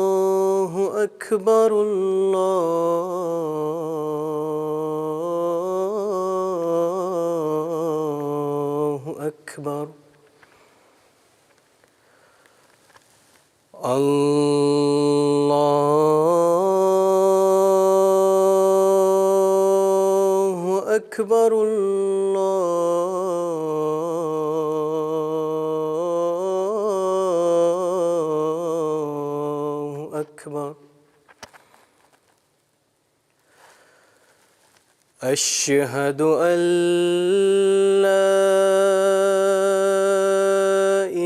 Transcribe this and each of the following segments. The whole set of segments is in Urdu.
الله أكبر الله أكبر الله أكبر الله أكبر أشهد أن لا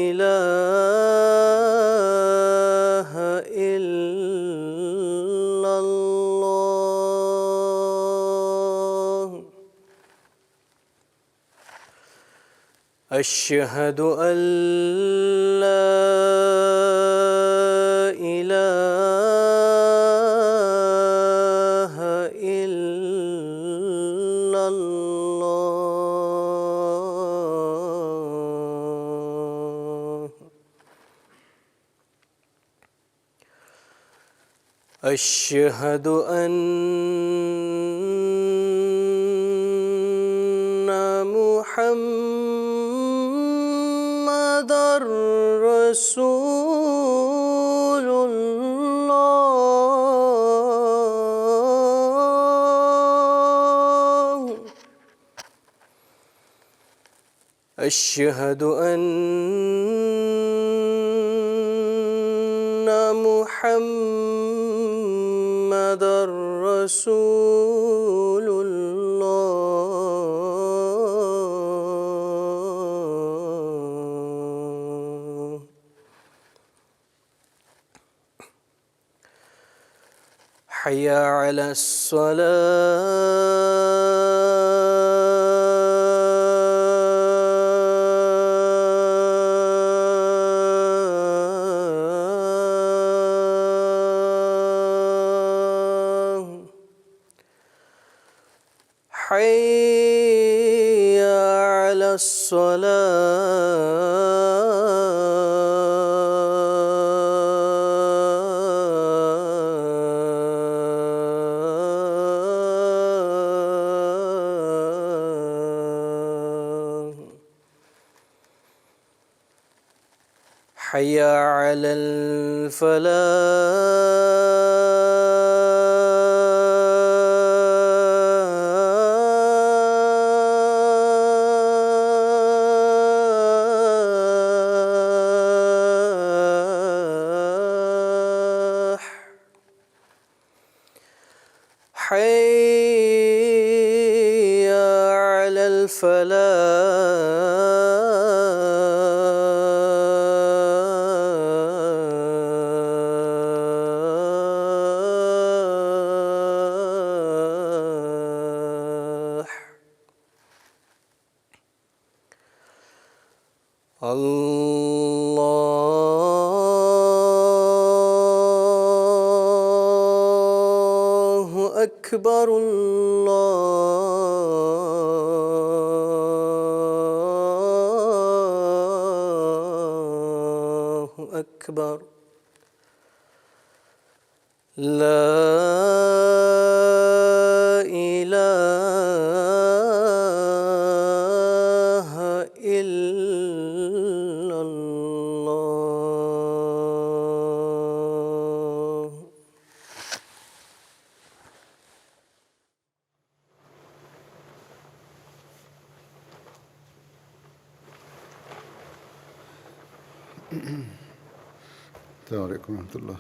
إله إلا الله أشهد أن لا إله إلا الله أشهد أن محمدًا رسول الله أشهد أن محمدًا رسول الله حي على الصلاة حي على الصلاة حي على الفلاح حي على الفلاح الله أكبر الله أكبر لا إله إلا الله السلام عليكم ورحمة الله.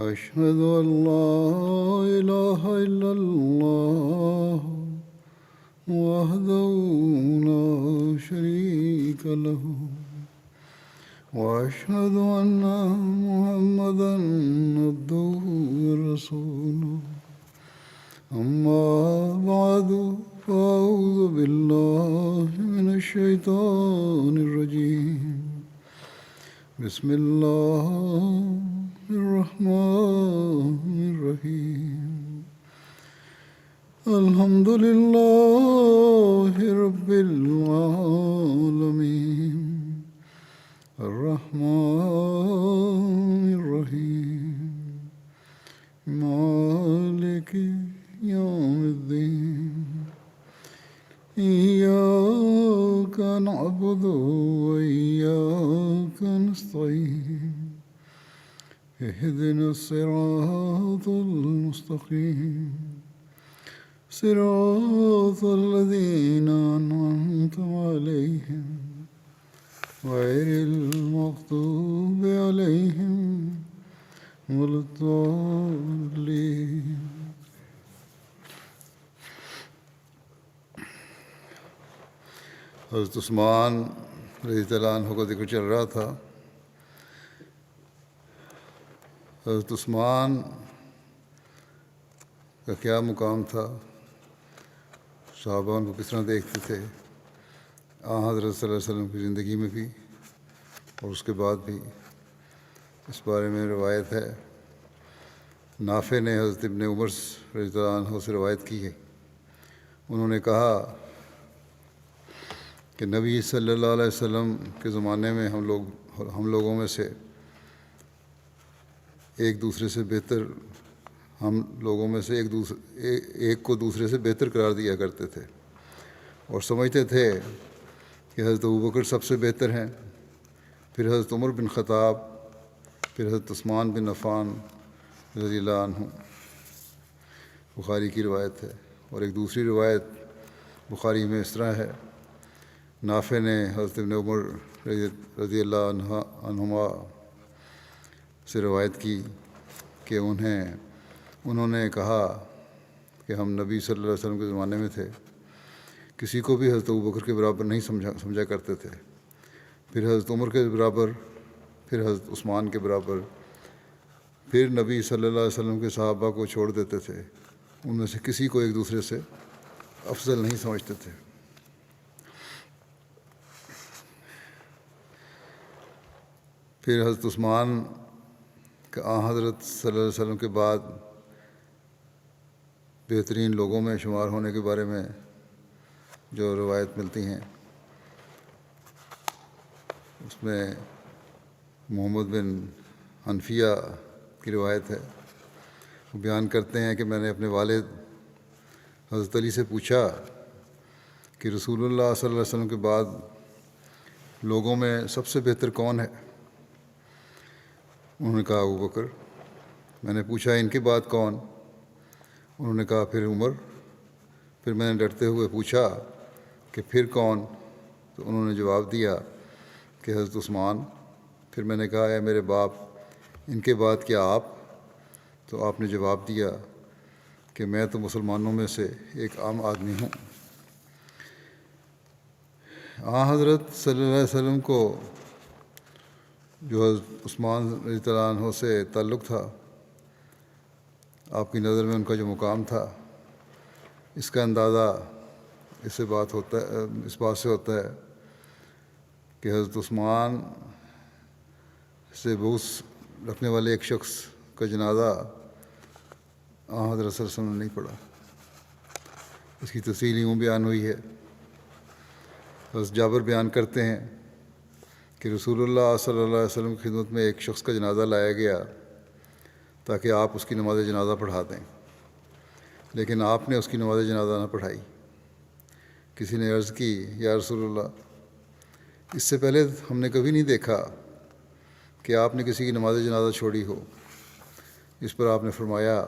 أشهد أن لا إله إلا الله وحده لا شريك له وأشهد أن محمدًا عبده ورسوله أما بعد فأعوذ بالله من الشيطان الرجيم بسم الله الرحمن الرحيم الحمد لله رب العالمين الرحمن الرحيم مالك يوم الدين إياك نعبد وإياك نستعين اهدنا الصراط المستقيم صراط الذين أنعمت عليهم غير المغضوب عليهم ولا الضالين حضرت عثمان رضی اللہ عنہ کا ذکر چل رہا تھا. حضرت عثمان کا کیا مقام تھا, صحابہ ان کو کس طرح دیکھتے تھے, حضرت صلی اللہ علیہ وسلم کی زندگی میں بھی اور اس کے بعد بھی. اس بارے میں روایت ہے, نافع نے حضرت ابن عمر رضی اللہ عنہ سے روایت کی ہے. انہوں نے کہا کہ نبی صلی اللہ علیہ وسلم کے زمانے میں ہم لوگوں میں سے ایک دوسرے سے بہتر ایک کو دوسرے سے بہتر قرار دیا کرتے تھے اور سمجھتے تھے کہ حضرت ابوبکر سب سے بہتر ہیں, پھر حضرت عمر بن خطاب, پھر حضرت عثمان بن عفان رضی اللہ عنہ. بخاری کی روایت ہے. اور ایک دوسری روایت بخاری میں اس طرح ہے, نافع نے حضرت ابن عمر رضی اللہ عنہما سے روایت کی کہ انہوں نے کہا کہ ہم نبی صلی اللہ علیہ وسلم کے زمانے میں تھے, کسی کو بھی حضرت ابوبکر کے برابر نہیں سمجھا کرتے تھے, پھر حضرت عمر کے برابر, پھر حضرت عثمان کے برابر, پھر نبی صلی اللہ علیہ وسلم کے صحابہ کو چھوڑ دیتے تھے. ان میں سے کسی کو ایک دوسرے سے افضل نہیں سمجھتے تھے. پھر حضرت عثمان کا حضرت صلی اللہ علیہ وسلم کے بعد بہترین لوگوں میں شمار ہونے کے بارے میں جو روایت ملتی ہیں, اس میں محمد بن حنفیہ کی روایت ہے. وہ بیان کرتے ہیں کہ میں نے اپنے والد حضرت علی سے پوچھا کہ رسول اللہ صلی اللہ علیہ وسلم کے بعد لوگوں میں سب سے بہتر کون ہے؟ انہوں نے کہا ابوبکر. میں نے پوچھا ان کے بعد کون؟ انہوں نے کہا پھر عمر. پھر میں نے ڈرتے ہوئے پوچھا کہ پھر کون؟ تو انہوں نے جواب دیا کہ حضرت عثمان. پھر میں نے کہا اے میرے باپ, ان کے بعد کیا آپ؟ تو آپ نے جواب دیا کہ میں تو مسلمانوں میں سے ایک عام آدمی ہوں. حضرت صلی اللہ علیہ وسلم کو جو حضرت عثمان رضی اللہ عنہ سے تعلق تھا, آپ کی نظر میں ان کا جو مقام تھا, اس کا اندازہ اس بات سے ہوتا ہے کہ حضرت عثمان سے بغض رکھنے والے ایک شخص کا جنازہ حضرت صلی اللہ علیہ وسلم نے نہیں پڑھا. اس کی تفصیل یوں بیان ہوئی ہے. حضرت جابر بیان کرتے ہیں کہ رسول اللہ صلی اللہ علیہ وسلم کی خدمت میں ایک شخص کا جنازہ لایا گیا تاکہ آپ اس کی نماز جنازہ پڑھا دیں, لیکن آپ نے اس کی نماز جنازہ نہ پڑھائی. کسی نے عرض کی یا رسول اللہ, اس سے پہلے ہم نے کبھی نہیں دیکھا کہ آپ نے کسی کی نماز جنازہ چھوڑی ہو. اس پر آپ نے فرمایا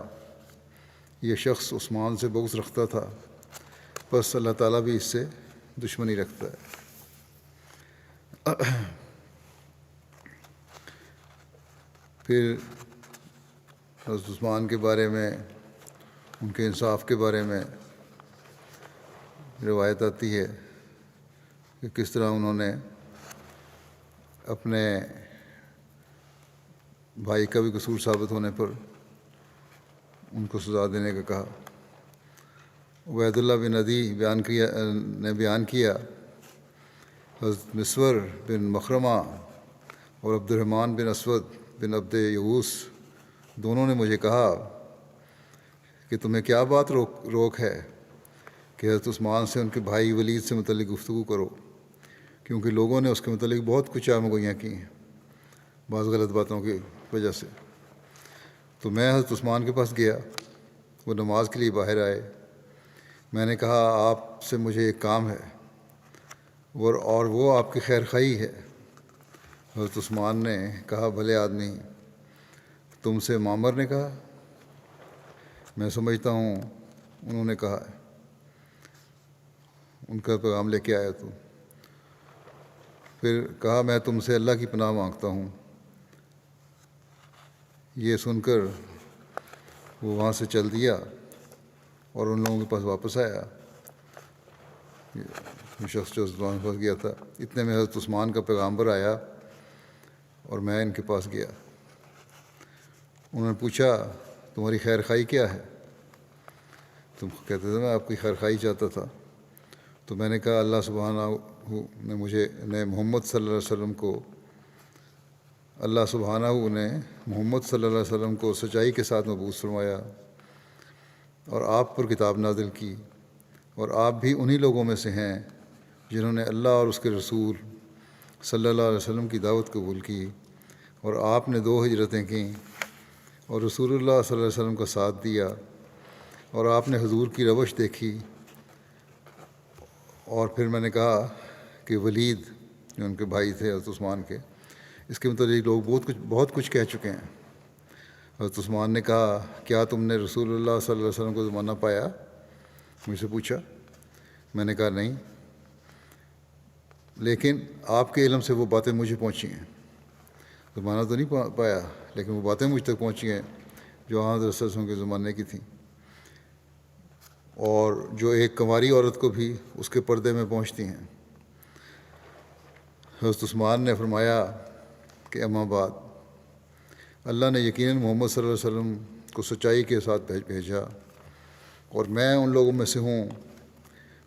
یہ شخص عثمان سے بغض رکھتا تھا, بس اللہ تعالیٰ بھی اس سے دشمنی رکھتا ہے. پھر حضرت عثمان کے بارے میں, ان کے انصاف کے بارے میں روایت آتی ہے کہ کس طرح انہوں نے اپنے بھائی کا بھی قصور ثابت ہونے پر ان کو سزا دینے کا کہا. عبید اللہ بن عدی نے بیان کیا حضرت مسور بن مخرمہ اور عبد الرحمن بن اسود بن عبد یغوث دونوں نے مجھے کہا کہ تمہیں کیا بات روک ہے کہ حضرت عثمان سے ان کے بھائی ولید سے متعلق گفتگو کرو، کیونکہ لوگوں نے اس کے متعلق بہت کچھ آمگوئیاں کی ہیں بعض غلط باتوں کی وجہ سے۔ تو میں حضرت عثمان کے پاس گیا، وہ نماز کے لیے باہر آئے۔ میں نے کہا آپ سے مجھے ایک کام ہے اور وہ آپ کی خیر خواہی ہے۔ حضرت عثمان نے کہا بھلے آدمی، تم سے معمر نے کہا؟ میں سمجھتا ہوں انہوں نے کہا ہے، ان کا پیغام لے کے آیا تو۔ پھر کہا میں تم سے اللہ کی پناہ مانگتا ہوں۔ یہ سن کر وہ وہاں سے چل دیا اور ان لوگوں کے پاس واپس آیا، یہ شخص جو عثمان کے پاس گیا تھا۔ اتنے میں حضرت عثمان کا پیغامبر آیا اور میں ان کے پاس گیا۔ انہوں نے پوچھا تمہاری خیر خواہی کیا ہے؟ تم کہتے تھے میں آپ کی خیر خواہی چاہتا تھا۔ تو میں نے کہا اللہ سبحانہ نے محمد صلی اللہ علیہ وسلم کو محمد صلی اللہ علیہ وسلم کو سچائی کے ساتھ مبعوث فرمایا اور آپ پر کتاب نازل کی، اور آپ بھی انہی لوگوں میں سے ہیں جنہوں نے اللہ اور اس کے رسول صلی اللہ علیہ وسلم کی دعوت قبول کی، اور آپ نے 2 ہجرتیں کیں اور رسول اللہ صلی اللہ علیہ وسلم کا ساتھ دیا، اور آپ نے حضور کی روش دیکھی۔ اور پھر میں نے کہا کہ ولید جو ان کے بھائی تھے حضرت عثمان کے، اس کے متعلق لوگ بہت کچھ کہہ چکے ہیں۔ حضرت عثمان نے کہا کیا تم نے رسول اللہ صلی اللہ علیہ وسلم کو زمانہ پایا؟ مجھ سے پوچھا۔ میں نے کہا نہیں، لیکن آپ کے علم سے وہ باتیں مجھے پہنچی ہیں۔ زمانہ تو نہیں پایا، لیکن وہ باتیں مجھ تک پہنچی ہیں جو حضرت صلی اللہ علیہ وسلم کے زمانے کی تھیں، اور جو ایک کنواری عورت کو بھی اس کے پردے میں پہنچتی ہیں۔ حضرت عثمان نے فرمایا کہ اما بعد، اللہ نے یقیناً محمد صلی اللہ علیہ وسلم کو سچائی کے ساتھ بھیجا، اور میں ان لوگوں میں سے ہوں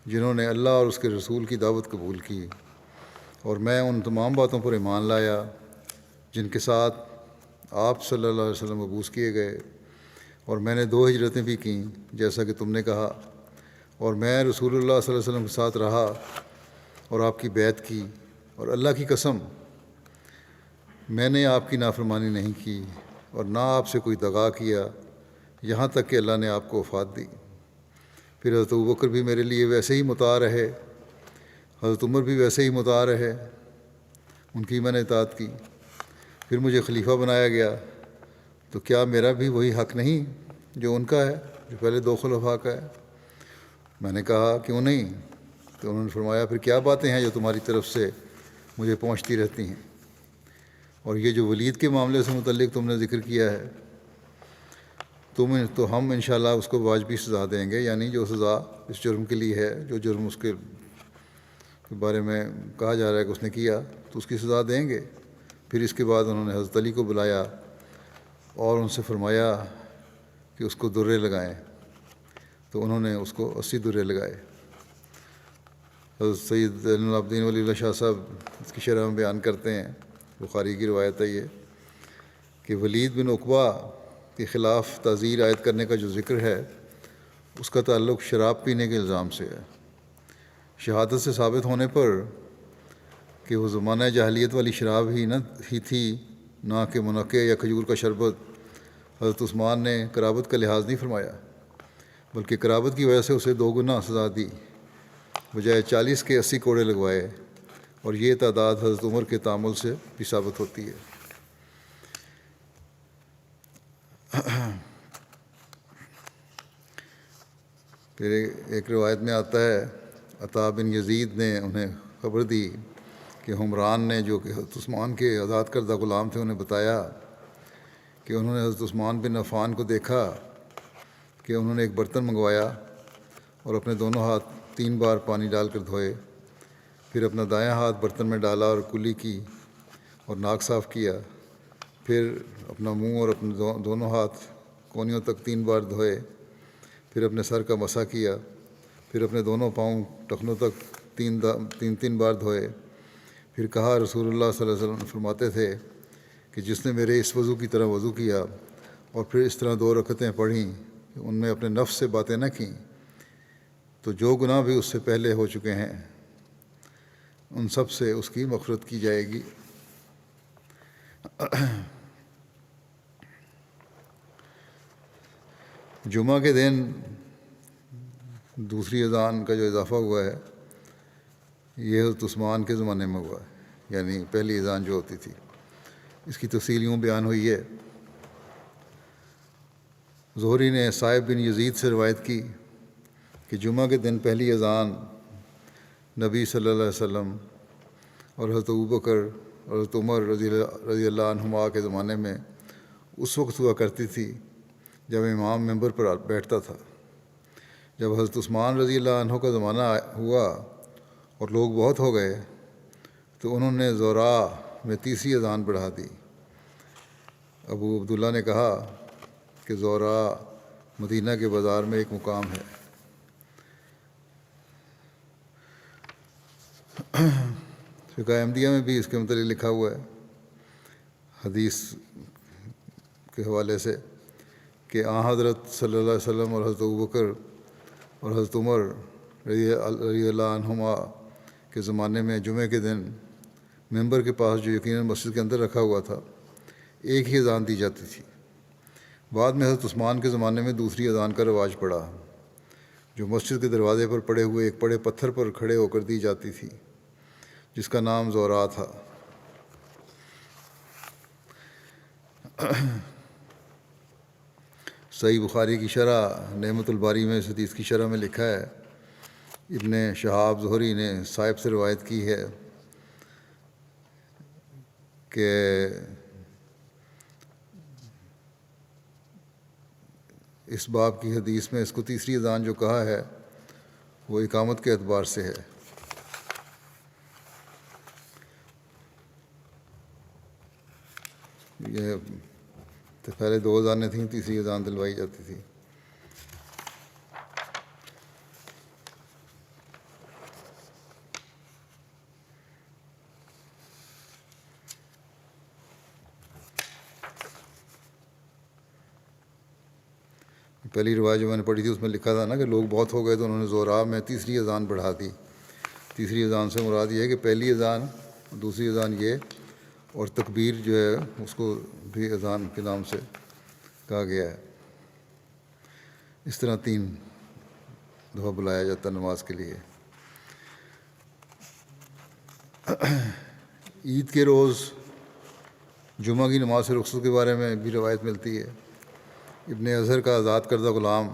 جنہوں نے اللہ اور اس کے رسول کی دعوت قبول کی، اور میں ان تمام باتوں پر ایمان لایا جن کے ساتھ آپ صلی اللہ علیہ وسلم مبعوث کیے گئے، اور میں نے 2 ہجرتیں بھی کیں جیسا کہ تم نے کہا، اور میں رسول اللہ صلی اللہ علیہ وسلم کے ساتھ رہا اور آپ کی بیعت کی، اور اللہ کی قسم میں نے آپ کی نافرمانی نہیں کی اور نہ آپ سے کوئی دغا کیا، یہاں تک کہ اللہ نے آپ کو وفات دی۔ پھر حضرت ابوبکر بھی میرے لیے ویسے ہی مطاع رہے، حضرت عمر بھی ویسے ہی مطاع رہے، ان کی میں نے اطاعت کی۔ پھر مجھے خلیفہ بنایا گیا، تو کیا میرا بھی وہی حق نہیں جو ان کا ہے، جو پہلے 2 خلفاء کا ہے؟ میں نے کہا کیوں نہیں؟ تو انہوں نے فرمایا پھر کیا باتیں ہیں جو تمہاری طرف سے مجھے پہنچتی رہتی ہیں، اور یہ جو ولید کے معاملے سے متعلق تم نے ذکر کیا ہے تو ہم انشاءاللہ اس کو واجبی سزا دیں گے، یعنی جو سزا اس جرم کے لیے ہے، جو جرم اس کے بارے میں کہا جا رہا ہے کہ اس نے کیا، تو اس کی سزا دیں گے۔ پھر اس کے بعد انہوں نے حضرت علی کو بلایا اور ان سے فرمایا کہ اس کو درے لگائیں، تو انہوں نے اس کو 80 درے لگائے۔ حضرت سید زین العابدین ولی اللہ شاہ صاحب اس کی شرح میں بیان کرتے ہیں، بخاری کی روایت ہے یہ، کہ ولید بن عقبہ کے خلاف تعزیر عائد کرنے کا جو ذکر ہے اس کا تعلق شراب پینے کے الزام سے ہے۔ شہادت سے ثابت ہونے پر کہ وہ زمانہ جاہلیت والی شراب ہی تھی، نہ کہ منقع یا کھجور کا شربت، حضرت عثمان نے قرابت کا لحاظ نہیں فرمایا، بلکہ قرابت کی وجہ سے اسے 2 گنا سزا دی، بجائے 40 کے 80 کوڑے لگوائے، اور یہ تعداد حضرت عمر کے تعامل سے بھی ثابت ہوتی ہے۔ پھر ایک روایت میں آتا ہے عطا بن یزید نے انہیں خبر دی کہ حمران نے، جو کہ حضرت عثمان کے آزاد کردہ غلام تھے، انہیں بتایا کہ انہوں نے حضرت عثمان بن عفان کو دیکھا کہ انہوں نے ایک برتن منگوایا اور اپنے دونوں ہاتھ 3 بار پانی ڈال کر دھوئے، پھر اپنا دایاں ہاتھ برتن میں ڈالا اور کلی کی اور ناک صاف کیا، پھر اپنا منہ اور اپنے دونوں ہاتھ کونیوں تک 3 بار دھوئے، پھر اپنے سر کا مسح کیا، پھر اپنے دونوں پاؤں ٹخنوں تک 3 بار دھوئے، پھر کہا رسول اللہ صلی اللہ علیہ وسلم فرماتے تھے کہ جس نے میرے اس وضو کی طرح وضو کیا اور پھر اس طرح 2 رکعتیں پڑھیں کہ ان میں اپنے نفس سے باتیں نہ کیں، تو جو گناہ بھی اس سے پہلے ہو چکے ہیں ان سب سے اس کی مغفرت کی جائے گی۔ جمعہ کے دن دوسری اذان کا جو اضافہ ہوا ہے یہ حضرت عثمان کے زمانے میں ہوا ہے، یعنی پہلی اذان جو ہوتی تھی۔ اس کی تفصیل یوں بیان ہوئی ہے، زہری نے صائب بن یزید سے روایت کی کہ جمعہ کے دن پہلی اذان نبی صلی اللہ علیہ وسلم اور حضرت ابوبکر اور حضرت عمر رضی اللہ عنہما کے زمانے میں اس وقت ہوا کرتی تھی جب امام ممبر پر بیٹھتا تھا۔ جب حضرت عثمان رضی اللہ عنہ کا زمانہ ہوا اور لوگ بہت ہو گئے تو انہوں نے زورا میں تیسری اذان بڑھا دی۔ ابو عبداللہ نے کہا کہ زورا مدینہ کے بازار میں ایک مقام ہے۔ فقہ احمدیہ میں بھی اس کے متعلق لکھا ہوا ہے حدیث کے حوالے سے کہ حضرت صلی اللہ علیہ وسلم اور حضرت ابوبکر اور حضرت عمر رضی اللہ عنہما کے زمانے میں جمعے کے دن ممبر کے پاس جو یقیناً مسجد کے اندر رکھا ہوا تھا ایک ہی اذان دی جاتی تھی۔ بعد میں حضرت عثمان کے زمانے میں دوسری اذان کا رواج پڑا جو مسجد کے دروازے پر پڑے ہوئے ایک بڑے پتھر پر کھڑے ہو کر دی جاتی تھی جس کا نام زورا تھا۔ صحیح بخاری کی شرح نعمت الباری میں اس حدیث کی شرح میں لکھا ہے، ابن شہاب زہری نے صاحب سے روایت کی ہے کہ اس باب کی حدیث میں اس کو تیسری اذان جو کہا ہے وہ اقامت کے اعتبار سے ہے۔ یہ پہلے 2 اذانیں تھیں، تیسری اذان دلوائی جاتی تھی۔ پہلی روایت جو میں نے پڑھی تھی اس میں لکھا تھا نا کہ لوگ بہت ہو گئے تو انہوں نے زورا میں تیسری اذان بڑھا دی۔ تیسری اذان سے مراد یہ ہے کہ پہلی اذان، دوسری اذان یہ، اور تکبیر جو ہے اس کو بھی اذان کے نام سے کہا گیا ہے۔ اس طرح 3 دفعہ بلایا جاتا ہے نماز کے لیے۔ عید کے روز جمعہ کی نماز سے رخصت کے بارے میں بھی روایت ملتی ہے۔ ابن اظہر کا آزاد کردہ غلام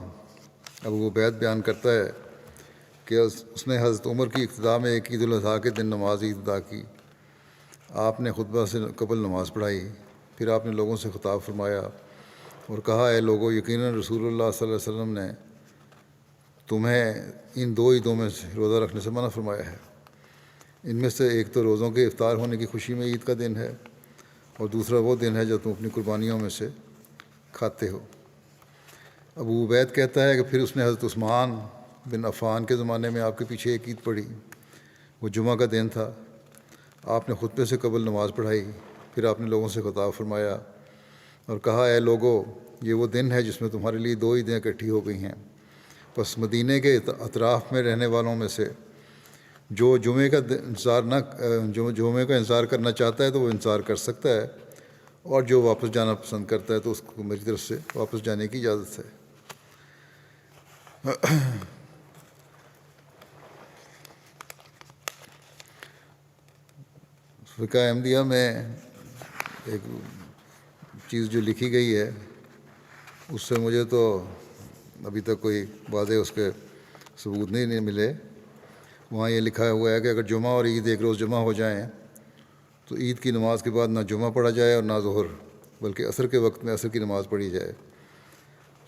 ابو عبید بیان کرتا ہے کہ اس نے حضرت عمر کی اقتداء میں ایک عید الاضحیٰ کے دن نماز عید ادا کی۔ آپ نے خطبہ سے قبل نماز پڑھائی، پھر آپ نے لوگوں سے خطاب فرمایا اور کہا، اے لوگو، یقیناً رسول اللہ صلی اللہ علیہ وسلم نے تمہیں ان 2 عیدوں میں سے روزہ رکھنے سے منع فرمایا ہے۔ ان میں سے ایک تو روزوں کے افطار ہونے کی خوشی میں عید کا دن ہے اور دوسرا وہ دن ہے جو تم اپنی قربانیوں میں سے کھاتے ہو۔ ابو عبید کہتا ہے کہ پھر اس نے حضرت عثمان بن عفان کے زمانے میں آپ کے پیچھے ایک عید پڑھی، وہ جمعہ کا دن تھا۔ آپ نے خطبے سے قبل نماز پڑھائی، پھر آپ نے لوگوں سے خطاب فرمایا اور کہا، اے لوگو، یہ وہ دن ہے جس میں تمہارے لیے 2 عیدیں اکٹھی ہو گئی ہیں۔ پس مدینے کے اطراف میں رہنے والوں میں سے جو جمعے کا انتظار کرنا چاہتا ہے تو وہ انتظار کر سکتا ہے، اور جو واپس جانا پسند کرتا ہے تو اس کو میری طرف سے واپس جانے کی اجازت ہے۔ فقہ احمدیہ میں ایک چیز جو لکھی گئی ہے اس سے مجھے تو ابھی تک کوئی واضح اس کے ثبوت نہیں ملے۔ وہاں یہ لکھا ہوا ہے کہ اگر جمعہ اور عید ایک روز جمع ہو جائیں تو عید کی نماز کے بعد نہ جمعہ پڑھا جائے اور نہ ظہر، بلکہ عصر کے وقت میں عصر کی نماز پڑھی جائے۔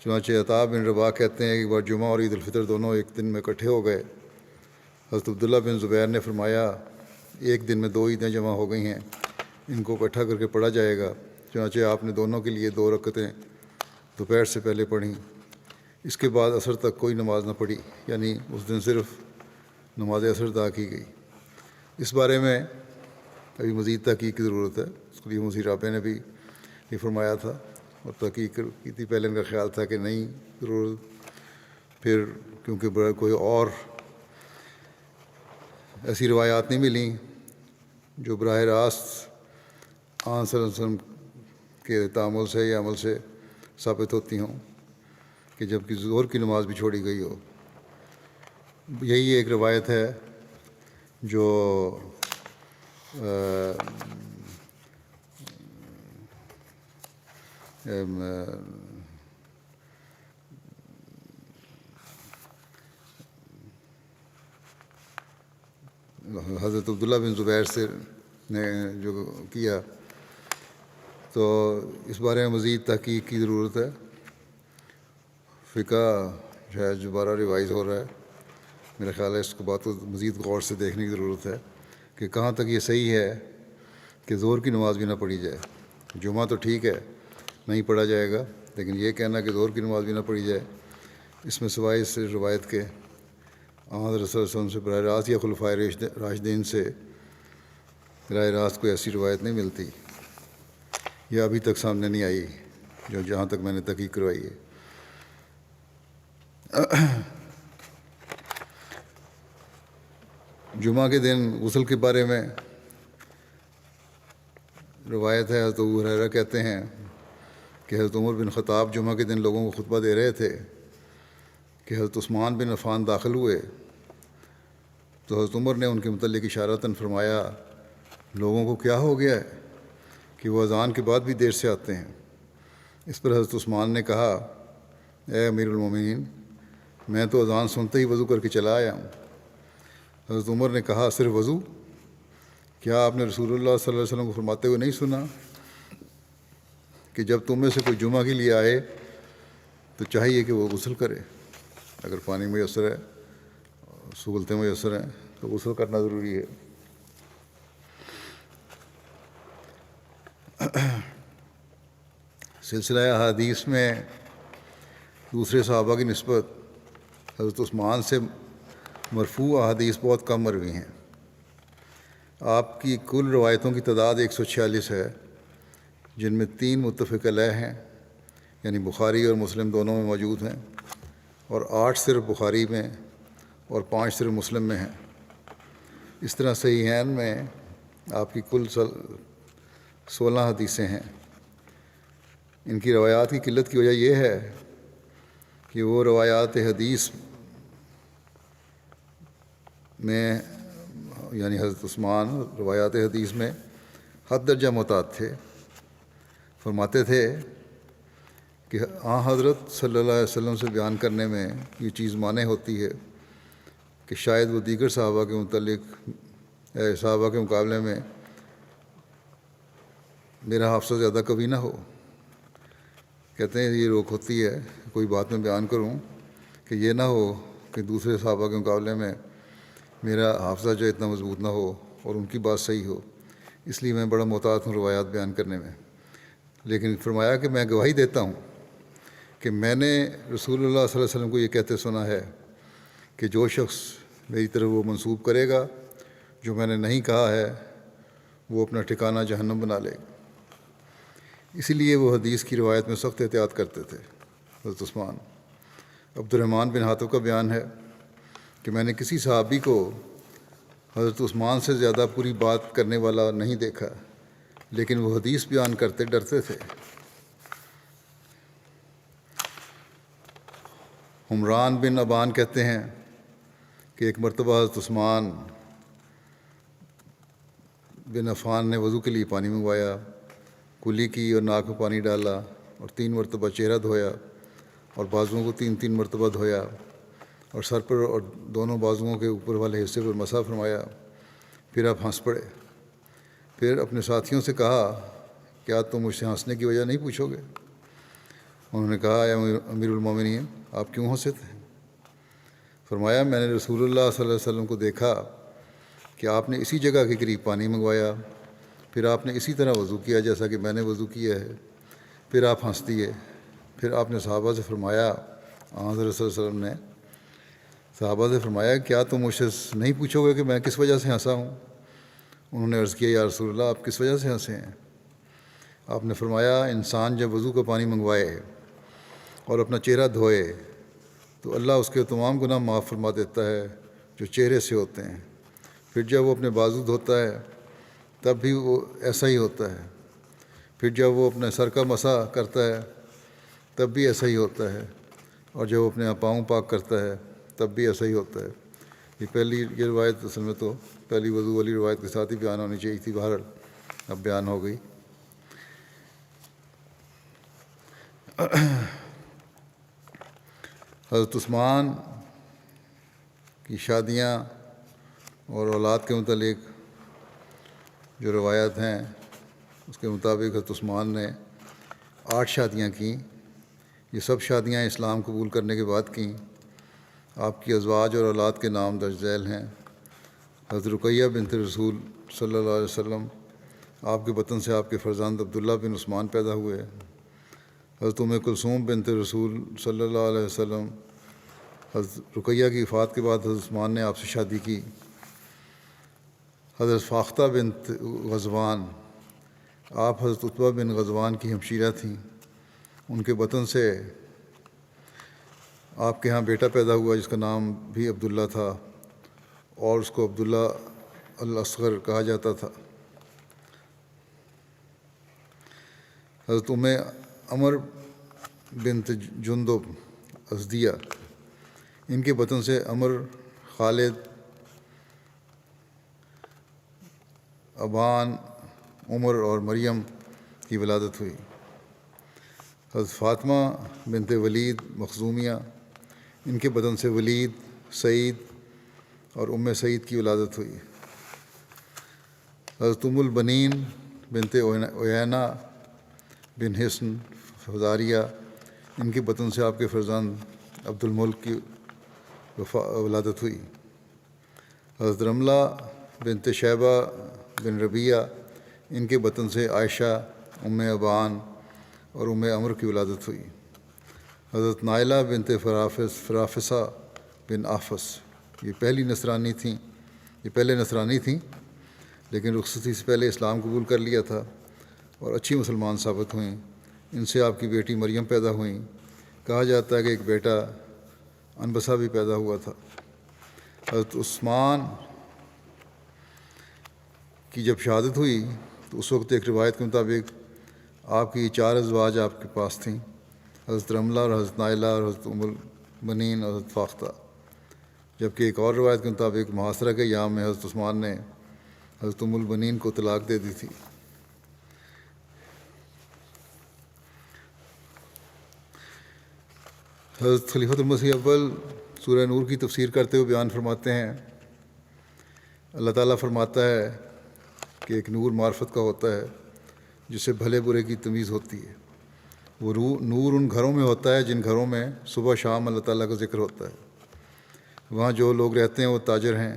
چنانچہ عطا بن رباح کہتے ہیں کہ ایک بار جمعہ اور عید الفطر دونوں ایک دن میں اکٹھے ہو گئے۔ حضرت عبداللہ بن زبیر نے فرمایا، ایک دن میں 2 عیدیں جمع ہو گئی ہیں، ان کو اکٹھا کر کے پڑھا جائے گا۔ چنانچہ آپ نے دونوں کے لیے 2 رکعتیں دوپہر سے پہلے پڑھیں۔ اس کے بعد عصر تک کوئی نماز نہ پڑھی، یعنی اس دن صرف نماز عصر ادا کی گئی۔ اس بارے میں ابھی مزید تحقیق کی ضرورت ہے. اس کے لیے مسیح رابع نے بھی یہ فرمایا تھا اور تحقیق کی تھی. پہلے ان کا خیال تھا کہ نہیں ضرورت، پھر کیونکہ کوئی اور ایسی روایات نہیں ملیں جو براہ راست آن صلی اللہ علیہ وسلم کے تعامل سے یا عمل سے ثابت ہوتی ہوں کہ جب کہ ظہر کی نماز بھی چھوڑی گئی ہو. یہی ایک روایت ہے جو حضرت عبداللہ بن زبیر سے نے جو کیا، تو اس بارے میں مزید تحقیق کی ضرورت ہے. فقہ شاید دوبارہ ریوائز ہو رہا ہے. میرا خیال ہے اس کو بات کو مزید غور سے دیکھنے کی ضرورت ہے کہ کہاں تک یہ صحیح ہے کہ ظہر کی نماز بھی نہ پڑھی جائے. جمعہ تو ٹھیک ہے نہیں پڑھا جائے گا، لیکن یہ کہنا کہ ظہر کی نماز بھی نہ پڑھی جائے، اس میں سوائے اس روایت کے حضرت صلی اللہ علیہ وسلم سے براہ راست یا خلفائے راشدین سے براہ راست کوئی ایسی روایت نہیں ملتی، یا ابھی تک سامنے نہیں آئی جہاں تک میں نے تحقیق کروائی ہے. جمعہ کے دن غسل کے بارے میں روایت ہے. حضرت ابو ہریرہ کہتے ہیں کہ حضرت عمر بن خطاب جمعہ کے دن لوگوں کو خطبہ دے رہے تھے کہ حضرت عثمان بن عفان داخل ہوئے، تو حضرت عمر نے ان کے متعلق اشارتاً فرمایا لوگوں کو کیا ہو گیا ہے کہ وہ اذان کے بعد بھی دیر سے آتے ہیں. اس پر حضرت عثمان نے کہا اے امیر المومنین، میں تو اذان سنتے ہی وضو کر کے چلا آیا ہوں. حضرت عمر نے کہا صرف وضو؟ کیا آپ نے رسول اللہ صلی اللہ علیہ وسلم کو فرماتے ہوئے نہیں سنا کہ جب تم میں سے کوئی جمعہ کے لیے آئے تو چاہیے کہ وہ غسل کرے؟ اگر پانی میسر ہے، سہولتیں میسر ہیں تو غسل کرنا ضروری ہے. سلسلہ احادیث میں دوسرے صحابہ کی نسبت حضرت عثمان سے مرفوع احادیث بہت کم مروی ہیں. آپ کی کل روایتوں کی تعداد 146 ہے، جن میں 3 متفق علیہ ہیں، یعنی بخاری اور مسلم دونوں میں موجود ہیں، اور 8 صرف بخاری میں اور 5 صرف مسلم میں ہیں. اس طرح صحیحین میں آپ کی کل 16 حدیثیں ہیں. ان کی روایات کی قلت کی وجہ یہ ہے کہ وہ روایات حدیث میں یعنی حضرت عثمان روایات حدیث میں حد درجہ محتاط تھے. فرماتے تھے کہ حضرت صلی اللہ علیہ وسلم سے بیان کرنے میں یہ چیز مانع ہوتی ہے کہ شاید وہ دیگر صحابہ کے صحابہ کے مقابلے میں میرا حافظہ زیادہ قوی نہ ہو. کہتے ہیں یہ روک ہوتی ہے کوئی بات میں بیان کروں کہ یہ نہ ہو کہ دوسرے صحابہ کے مقابلے میں میرا حافظہ جو اتنا مضبوط نہ ہو اور ان کی بات صحیح ہو، اس لیے میں بڑا محتاط ہوں روایات بیان کرنے میں. لیکن فرمایا کہ میں گواہی دیتا ہوں کہ میں نے رسول اللہ صلی اللہ علیہ وسلم کو یہ کہتے سنا ہے کہ جو شخص میری طرف وہ منسوب کرے گا جو میں نے نہیں کہا ہے، وہ اپنا ٹھکانہ جہنم بنا لے گا. اسی لیے وہ حدیث کی روایت میں سخت احتیاط کرتے تھے. حضرت عثمان. عبد الرحمن بن حاتب کا بیان ہے کہ میں نے کسی صحابی کو حضرت عثمان سے زیادہ پوری بات کرنے والا نہیں دیکھا، لیکن وہ حدیث بیان کرتے ڈرتے تھے. عمران بن ابان کہتے ہیں کہ ایک مرتبہ حضرت عثمان بن عفان نے وضو کے لیے پانی منگوایا، کلی کی اور ناک میں پانی ڈالا اور 3 مرتبہ چہرہ دھویا اور بازوؤں کو 3 مرتبہ دھویا اور سر پر اور دونوں بازوؤں کے اوپر والے حصے پر مسح فرمایا. پھر آپ ہنس پڑے. پھر اپنے ساتھیوں سے کہا کیا تم مجھ سے ہنسنے کی وجہ نہیں پوچھو گے؟ انہوں نے کہا اے امیر المومنین آپ کیوں ہنسے تھے؟ فرمایا میں نے رسول اللہ صلی اللہ علیہ وسلم کو دیکھا کہ آپ نے اسی جگہ کے قریب پانی منگوایا، پھر آپ نے اسی طرح وضو کیا جیسا کہ میں نے وضو کیا ہے، پھر آپ ہنس دیے. پھر آپ نے صحابہ سے فرمایا حضرت صلی اللہ علیہ وسلم نے صحابہ سے فرمایا کیا تم مجھ سے نہیں پوچھو گے کہ میں کس وجہ سے ہنسا ہوں؟ انہوں نے عرض کیا یا رسول اللہ آپ کس وجہ سے ہنسے ہیں؟ آپ نے فرمایا انسان جب وضو کا پانی منگوائے اور اپنا چہرہ دھوئے تو اللہ اس کے تمام گناہ معاف فرما دیتا ہے جو چہرے سے ہوتے ہیں، پھر جب وہ اپنے بازو دھوتا ہے تب بھی وہ ایسا ہی ہوتا ہے، پھر جب وہ اپنے سر کا مسح کرتا ہے تب بھی ایسا ہی ہوتا ہے، اور جب وہ اپنے پاؤں پاک کرتا ہے تب بھی ایسا ہی ہوتا ہے۔ یہ روایت اصل میں تو پہلی وضو والی روایت کے ساتھ ہی بیان ہونی چاہیے تھی، بہرحال اب بیان ہو گئی۔ حضرت عثمان کی شادیاں اور اولاد کے متعلق جو روایات ہیں اس کے مطابق حضرت عثمان نے 8 شادیاں کیں۔ یہ سب شادیاں اسلام قبول کرنے کے بعد کیں۔ آپ کی ازواج اور اولاد کے نام درج ذیل ہیں۔ حضرت رقیہ بنت رسول صلی اللہ علیہ وسلم، آپ کے بطن سے آپ کے فرزند عبداللہ بن عثمان پیدا ہوئے۔ حضرت ام کلثوم بنت رسول صلی اللہ علیہ وسلم، حضرت رقیہ کی وفات کے بعد حضرت عثمان نے آپ سے شادی کی۔ حضرت فاختہ بنت غزوان، آپ حضرت عتبہ بن غزوان کی ہمشیرہ تھیں۔ ان کے بطن سے آپ کے ہاں بیٹا پیدا ہوا جس کا نام بھی عبداللہ تھا، اور اس کو عبداللہ الاصغر کہا جاتا تھا۔ حضرت ام عمر بنت جندب ازدیہ، ان کے بطن سے عمر، خالد، ابان، عمر اور مریم کی ولادت ہوئی۔ حضرت فاطمہ بنت ولید مخزومیہ، ان کے بدن سے ولید، سعید اور ام سعید کی ولادت ہوئی۔ حضرت ام البنین بنت عیینہ بن حصن فزاریہ، ان کے بطن سے آپ کے فرزند عبد الملک کی ولادت ہوئی۔ حضرت رملہ بنت شیبہ بن ربیہ، ان کے بطن سے عائشہ، ام ابان اور ام عمر کی ولادت ہوئی۔ حضرت نائلہ بنت فرافسہ بن آفس، یہ پہلے نصرانی تھیں لیکن رخصتی سے پہلے اسلام قبول کر لیا تھا اور اچھی مسلمان ثابت ہوئیں۔ ان سے آپ کی بیٹی مریم پیدا ہوئیں۔ کہا جاتا ہے کہ ایک بیٹا انبسہ بھی پیدا ہوا تھا۔ حضرت عثمان کی جب شہادت ہوئی تو اس وقت ایک روایت کے مطابق آپ کی 4 ازواج آپ کے پاس تھیں، حضرت رملہ اور حضرت نائلہ اور حضرت ام البنین اور حضرت فاختہ، جبکہ ایک اور روایت کے مطابق محاصرہ کے ایام میں حضرت عثمان نے حضرت ام البنین کو طلاق دے دی تھی۔ حضرت خلیفۃ المسیح اول سورہ نور کی تفسیر کرتے ہوئے بیان فرماتے ہیں، اللہ تعالیٰ فرماتا ہے کہ ایک نور معرفت کا ہوتا ہے جس سے بھلے برے کی تمیز ہوتی ہے۔ وہ نور ان گھروں میں ہوتا ہے جن گھروں میں صبح شام اللہ تعالیٰ کا ذکر ہوتا ہے۔ وہاں جو لوگ رہتے ہیں وہ تاجر ہیں،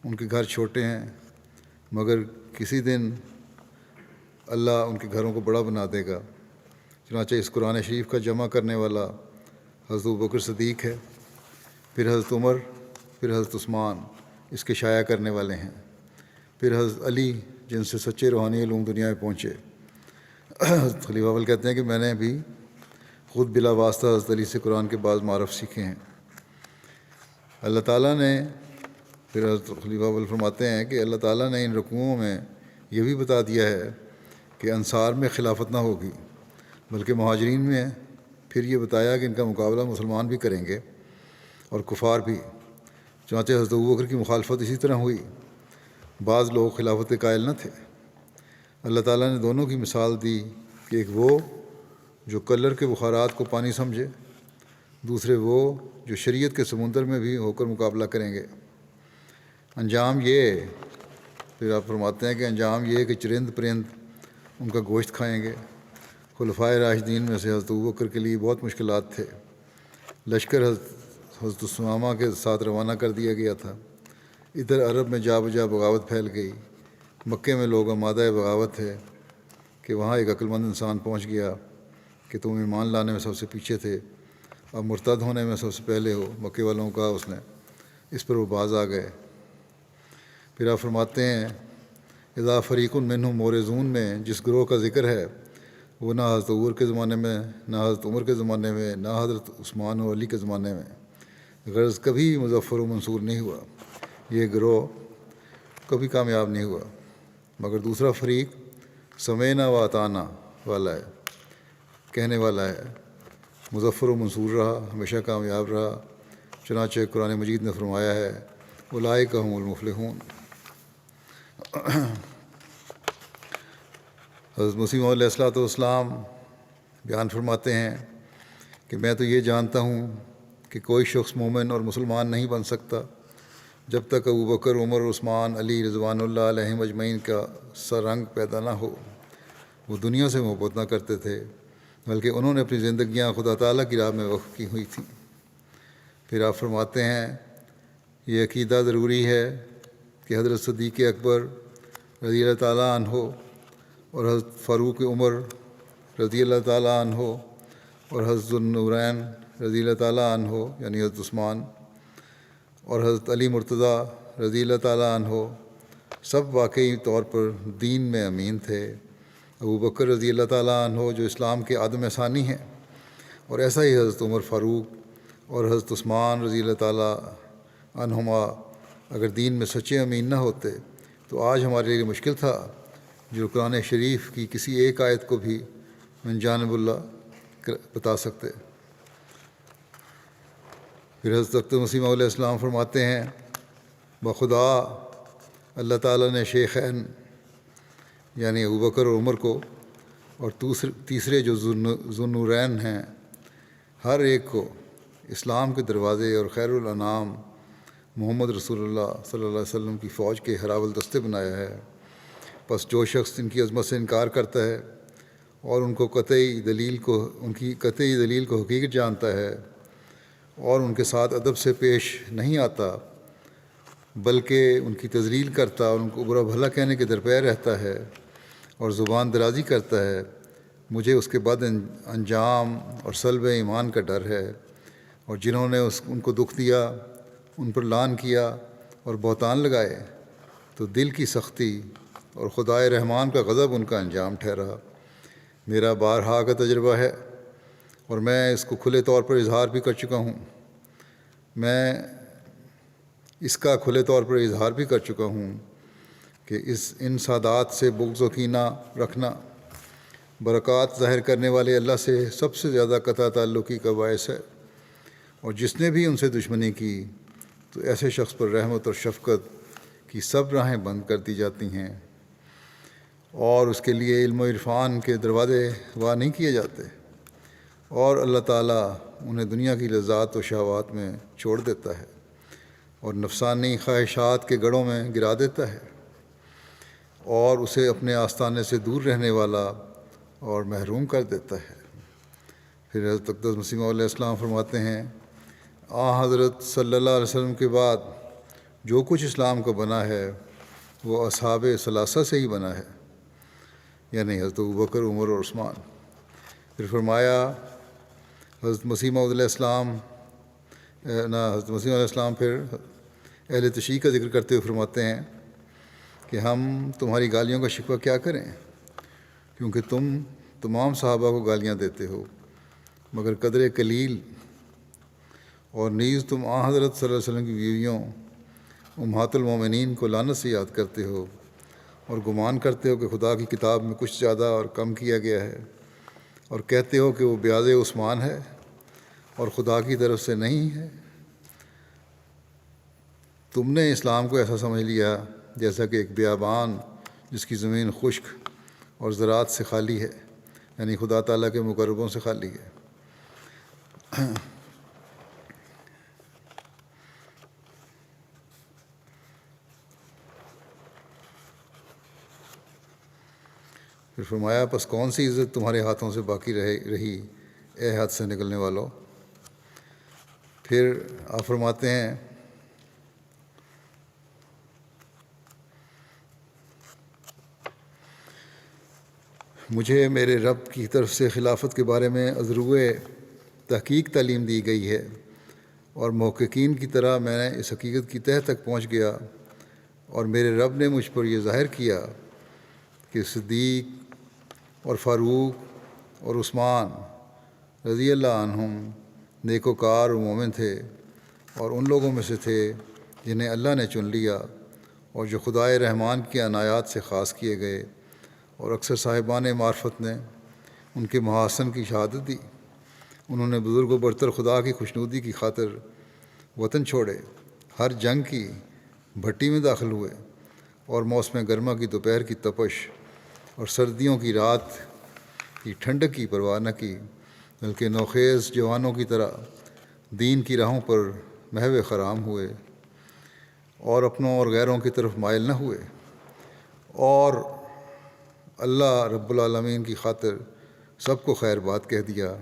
ان کے گھر چھوٹے ہیں، مگر کسی دن اللہ ان کے گھروں کو بڑا بنا دے گا۔ چنانچہ اس قرآن شریف کا جمع کرنے والا حضرت ابوبکر صدیق ہے، پھر حضرت عمر، پھر حضرت عثمان اس کے شائع کرنے والے ہیں، پھر حضرت علی جن سے سچے روحانی علوم دنیا میں پہنچے۔ حضرت خلیفہ اول کہتے ہیں کہ میں نے بھی خود بلا واسطہ حضرت علی سے قرآن کے بعض معارف سیکھے ہیں۔ اللہ تعالیٰ نے، پھر حضرت خلیفہ اول فرماتے ہیں کہ اللہ تعالیٰ نے ان رکوعوں میں یہ بھی بتا دیا ہے کہ انصار میں خلافت نہ ہوگی، بلکہ مہاجرین میں پھر یہ بتایا کہ ان کا مقابلہ مسلمان بھی کریں گے اور کفار بھی۔ چنانچہ حضرت ابوبکر کی مخالفت اسی طرح ہوئی، بعض لوگ خلافت کے قائل نہ تھے۔ اللہ تعالیٰ نے دونوں کی مثال دی کہ ایک وہ جو کلر کے بخارات کو پانی سمجھے، دوسرے وہ جو شریعت کے سمندر میں بھی ہو کر مقابلہ کریں گے۔ انجام یہ، پھر آپ فرماتے ہیں کہ انجام یہ کہ چرند پرند ان کا گوشت کھائیں گے۔ خلفائے راشدین میں سے حضرت ابوبکر کے لیے بہت مشکلات تھے۔ لشکر حضرت ثمامہ کے ساتھ روانہ کر دیا گیا تھا۔ ادھر عرب میں جا بجا بغاوت پھیل گئی۔ مکے میں لوگ آمادہ بغاوت تھے کہ وہاں ایک عقلمند انسان پہنچ گیا کہ تم ایمان لانے میں سب سے پیچھے تھے، اب مرتد ہونے میں سب سے پہلے ہو۔ مکے والوں کا اس نے، اس پر وہ باز آ گئے۔ پھر آپ فرماتے ہیں اذا فریق منہم مورزون میں جس گروہ کا ذکر ہے وہ نہ حضرت عمر کے زمانے میں، نہ حضرت عمر کے زمانے میں، نہ حضرت عثمان و علی کے زمانے میں غرض کبھی مظفر و منصور نہیں ہوا، یہ گروہ کبھی کامیاب نہیں ہوا، مگر دوسرا فریق سمینا و اطانا والا ہے، کہنے والا ہے، مظفر و منصور رہا، ہمیشہ کامیاب رہا۔ چنانچہ قرآن مجید نے فرمایا ہے اولئک هم المفلحون۔ حضرت مسیح موعود علیہ السلام بیان فرماتے ہیں کہ میں تو یہ جانتا ہوں کہ کوئی شخص مومن اور مسلمان نہیں بن سکتا جب تک ابوبکر، عمر، عثمان، علی رضوان اللہ علیہم اجمعین کا سا رنگ پیدا نہ ہو۔ وہ دنیا سے محبت نہ کرتے تھے بلکہ انہوں نے اپنی زندگیاں خدا تعالیٰ کی راہ میں وقف کی ہوئی تھیں۔ پھر آپ فرماتے ہیں یہ عقیدہ ضروری ہے کہ حضرت صدیق اکبر رضی اللہ تعالیٰ عنہ اور حضرت فاروق عمر رضی اللہ تعالیٰ عنہ اور حضرت ذوالنورین رضی اللہ تعالیٰ عنہ یعنی حضرت عثمان اور حضرت علی مرتضیٰ رضی اللہ تعالیٰ عنہ سب واقعی طور پر دین میں امین تھے۔ ابوبکر رضی اللہ تعالیٰ عنہ جو اسلام کے عدم ثانی ہیں، اور ایسا ہی حضرت عمر فاروق اور حضرت عثمان رضی اللہ تعالیٰ عنہما اگر دین میں سچے امین نہ ہوتے تو آج ہمارے لیے مشکل تھا جو قرآن شریف کی کسی ایک آیت کو بھی من جانب اللہ بتا سکتے۔ پھر حضرت مسیح موعود علیہ السلام فرماتے ہیں بخدا اللہ تعالیٰ نے شیخین یعنی ابوبکر اور عمر کو اور تیسرے جو ذوالنورین ہیں ہر ایک کو اسلام کے دروازے اور خیر الانام محمد رسول اللہ صلی اللہ علیہ وسلم کی فوج کے ہراول دستے بنایا ہے۔ پس جو شخص ان کی عظمت سے انکار کرتا ہے اور ان کی قطعی دلیل کو حقیقت جانتا ہے اور ان کے ساتھ ادب سے پیش نہیں آتا بلکہ ان کی تذلیل کرتا اور ان کو برا بھلا کہنے کے درپے رہتا ہے اور زبان درازی کرتا ہے، مجھے اس کے بعد انجام اور سلب ایمان کا ڈر ہے۔ اور جنہوں نے ان کو دکھ دیا، ان پر لعن کیا اور بہتان لگائے تو دل کی سختی اور خدائے رحمان کا غضب ان کا انجام ٹھہرا۔ میرا بارہا کا تجربہ ہے اور میں اس کو کھلے طور پر اظہار بھی کر چکا ہوں، کہ ان سادات سے بغض و کینہ رکھنا برکات ظاہر کرنے والے اللہ سے سب سے زیادہ قطع تعلقی کا باعث ہے، اور جس نے بھی ان سے دشمنی کی تو ایسے شخص پر رحمت اور شفقت کی سب راہیں بند کر دی جاتی ہیں اور اس کے لیے علم و عرفان کے دروازے وا نہیں کیے جاتے، اور اللہ تعالیٰ انہیں دنیا کی لذات و شہوات میں چھوڑ دیتا ہے اور نفسانی خواہشات کے گڑھوں میں گرا دیتا ہے اور اسے اپنے آستانے سے دور رہنے والا اور محروم کر دیتا ہے۔ پھر حضرت اقدس مسیح موعود علیہ السلام فرماتے ہیں حضرت صلی اللہ علیہ وسلم کے بعد جو کچھ اسلام کا بنا ہے وہ اصحاب ثلاثہ سے ہی بنا ہے، یعنی حضرت ابوبکر، عمر اور عثمان۔ پھر فرمایا حضرت مسیح موعود علیہ السلام پھر اہل تشیع کا ذکر کرتے ہوئے فرماتے ہیں کہ ہم تمہاری گالیوں کا شکوہ کیا کریں، کیونکہ تم تمام صحابہ کو گالیاں دیتے ہو مگر قدر قلیل، اور نیز تم حضرت صلی اللہ علیہ وسلم کی بیویوں امہات المومنین کو لعنت سے یاد کرتے ہو اور گمان کرتے ہو کہ خدا کی کتاب میں کچھ زیادہ اور کم کیا گیا ہے، اور کہتے ہو کہ وہ بیاض عثمان ہے اور خدا کی طرف سے نہیں ہے۔ تم نے اسلام کو ایسا سمجھ لیا جیسا کہ ایک بیابان جس کی زمین خشک اور زراعت سے خالی ہے، یعنی خدا تعالیٰ کے مقربوں سے خالی ہے۔ پھر فرمایا پس کون سی عزت تمہارے ہاتھوں سے باقی رہی اے ہاتھ سے نکلنے والوں۔ پھر آپ فرماتے ہیں مجھے میرے رب کی طرف سے خلافت کے بارے میں ازروئے تحقیق تعلیم دی گئی ہے، اور محققین کی طرح میں نے اس حقیقت کی تہہ تک پہنچ گیا، اور میرے رب نے مجھ پر یہ ظاہر کیا کہ صدیق اور فاروق اور عثمان رضی اللہ عنہم نیکوکار و مومن تھے اور ان لوگوں میں سے تھے جنہیں اللہ نے چن لیا اور جو خدائے رحمان کی عنایات سے خاص کیے گئے، اور اکثر صاحبان معرفت نے ان کے محاسن کی شہادت دی۔ انہوں نے بزرگ و برتر خدا کی خوشنودی کی خاطر وطن چھوڑے، ہر جنگ کی بھٹی میں داخل ہوئے، اور موسم گرما کی دوپہر کی تپش اور سردیوں کی رات کی ٹھنڈک کی پرواہ نہ کی، بلکہ نوخیز جوانوں کی طرح دین کی راہوں پر محو خرام ہوئے اور اپنوں اور غیروں کی طرف مائل نہ ہوئے، اور اللہ رب العالمین کی خاطر سب کو خیر بات کہہ دیا۔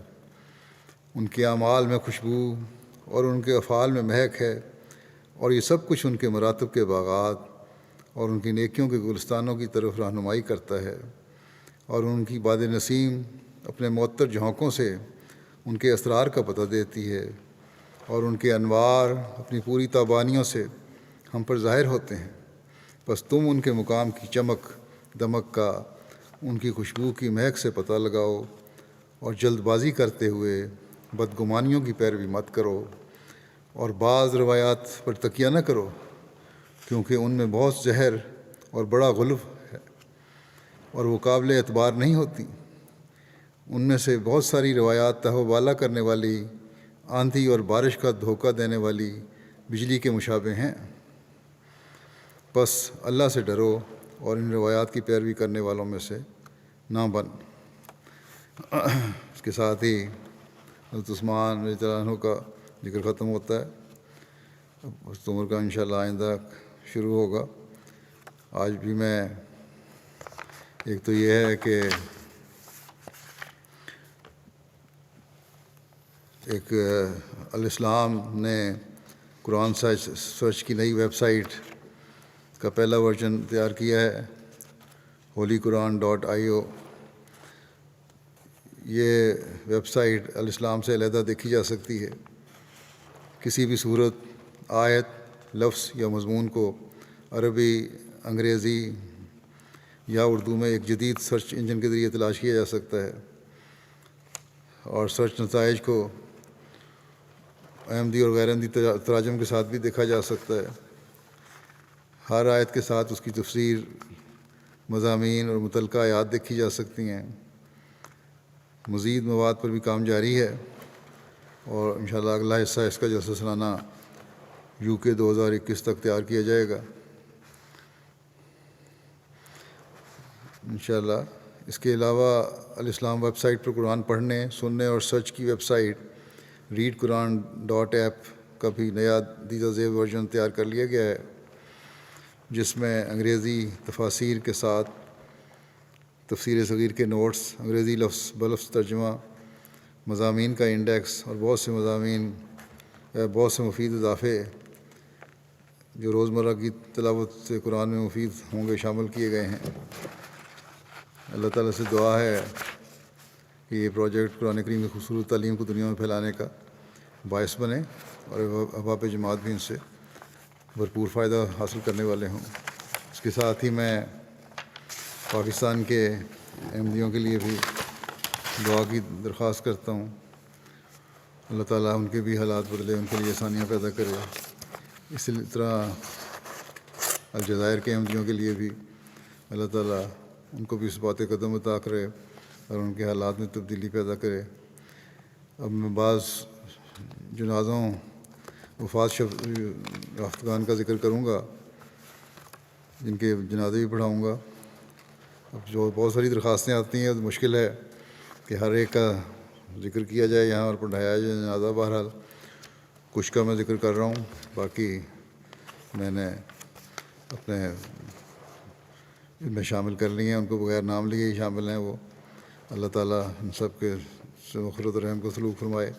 ان کے اعمال میں خوشبو اور ان کے افعال میں مہک ہے، اور یہ سب کچھ ان کے مراتب کے باغات اور ان کی نیکیوں کے گلستانوں کی طرف رہنمائی کرتا ہے، اور ان کی باد نسیم اپنے معطر جھونکوں سے ان کے اسرار کا پتہ دیتی ہے، اور ان کے انوار اپنی پوری تابانیوں سے ہم پر ظاہر ہوتے ہیں۔ بس تم ان کے مقام کی چمک دمک کا، ان کی خوشبو کی مہک سے پتہ لگاؤ، اور جلد بازی کرتے ہوئے بدگمانیوں کی پیروی مت کرو، اور بعض روایات پر تکیہ نہ کرو، کیونکہ ان میں بہت زہر اور بڑا غلف ہے، اور وہ قابل اعتبار نہیں ہوتی۔ ان میں سے بہت ساری روایات تہو بالا کرنے والی، آندھی اور بارش کا دھوکہ دینے والی بجلی کے مشابہ ہیں۔ بس اللہ سے ڈرو اور ان روایات کی پیروی کرنے والوں میں سے نہ بن۔ اس کے ساتھ ہی حضرت عثمان رضی اللہ عنہ کا ذکر ختم ہوتا ہے۔ اب اس عمر کا انشاءاللہ آئندہ شروع ہوگا۔ آج بھی میں ایک تو یہ ہے کہ ایک الاسلام نے قرآن سرچ کی نئی ویب سائٹ کا پہلا ورژن تیار کیا ہے، holyquran.io۔ یہ ویب سائٹ الاسلام سے علیحدہ دیکھی جا سکتی ہے۔ کسی بھی صورت، آیت، لفظ یا مضمون کو عربی، انگریزی یا اردو میں ایک جدید سرچ انجن کے ذریعے تلاش کیا جا سکتا ہے، اور سرچ نتائج کو احمدی اور غیر احمدی تراجم کے ساتھ بھی دیکھا جا سکتا ہے۔ ہر آیت کے ساتھ اس کی تفسیر، مضامین اور متعلقہ آیات دیکھی جا سکتی ہیں۔ مزید مواد پر بھی کام جاری ہے، اور انشاءاللہ اگلا حصہ اس کا جلسہ سالانہ UK 2021 تک تیار کیا جائے گا انشاءاللہ۔ اس کے علاوہ الاسلام ویب سائٹ پر قرآن پڑھنے، سننے اور سرچ کی ویب سائٹ readquran.app کا بھی نیا دیدہ ذیل ورژن تیار کر لیا گیا ہے، جس میں انگریزی تفاسیر کے ساتھ تفسیر صغیر کے نوٹس، انگریزی لفظ بلفظ ترجمہ، مضامین کا انڈیکس اور بہت سے مفید اضافے جو روزمرہ کی تلاوت سے قرآن میں مفید ہوں گے شامل کیے گئے ہیں۔ اللہ تعالیٰ سے دعا ہے کہ یہ پروجیکٹ قرآن کریم کی خوبصورت تعلیم کو دنیا میں پھیلانے کا باعث بنے، اور احباب جماعت بھی ان سے بھرپور فائدہ حاصل کرنے والے ہوں۔ اس کے ساتھ ہی میں پاکستان کے احمدیوں کے لیے بھی دعا کی درخواست کرتا ہوں۔ اللہ تعالیٰ ان کے بھی حالات بدلے، ان کے لیے آسانیاں پیدا کرے۔ اسی طرح الجزائر کے احمدیوں کے لیے بھی اللہ تعالیٰ ان کو بھی ثبات قدم عطا کرے اور ان کے حالات میں تبدیلی پیدا کرے۔ اب میں بعض جنازوں، وفات یافتگان کا ذکر کروں گا، جن کے جنازے بھی پڑھاؤں گا۔ اب جو بہت ساری درخواستیں آتی ہیں، تو مشکل ہے کہ ہر ایک کا ذکر کیا جائے یہاں اور پڑھایا جائے جنازہ۔ بہرحال کچھ کا میں ذکر کر رہا ہوں، باقی میں نے اپنے ان میں شامل کر لیے ہیں، ان کو بغیر نام لیے ہی شامل ہیں وہ۔ اللہ تعالیٰ ان سب کے سے مغفرت و رحم کو سلوک فرمائے۔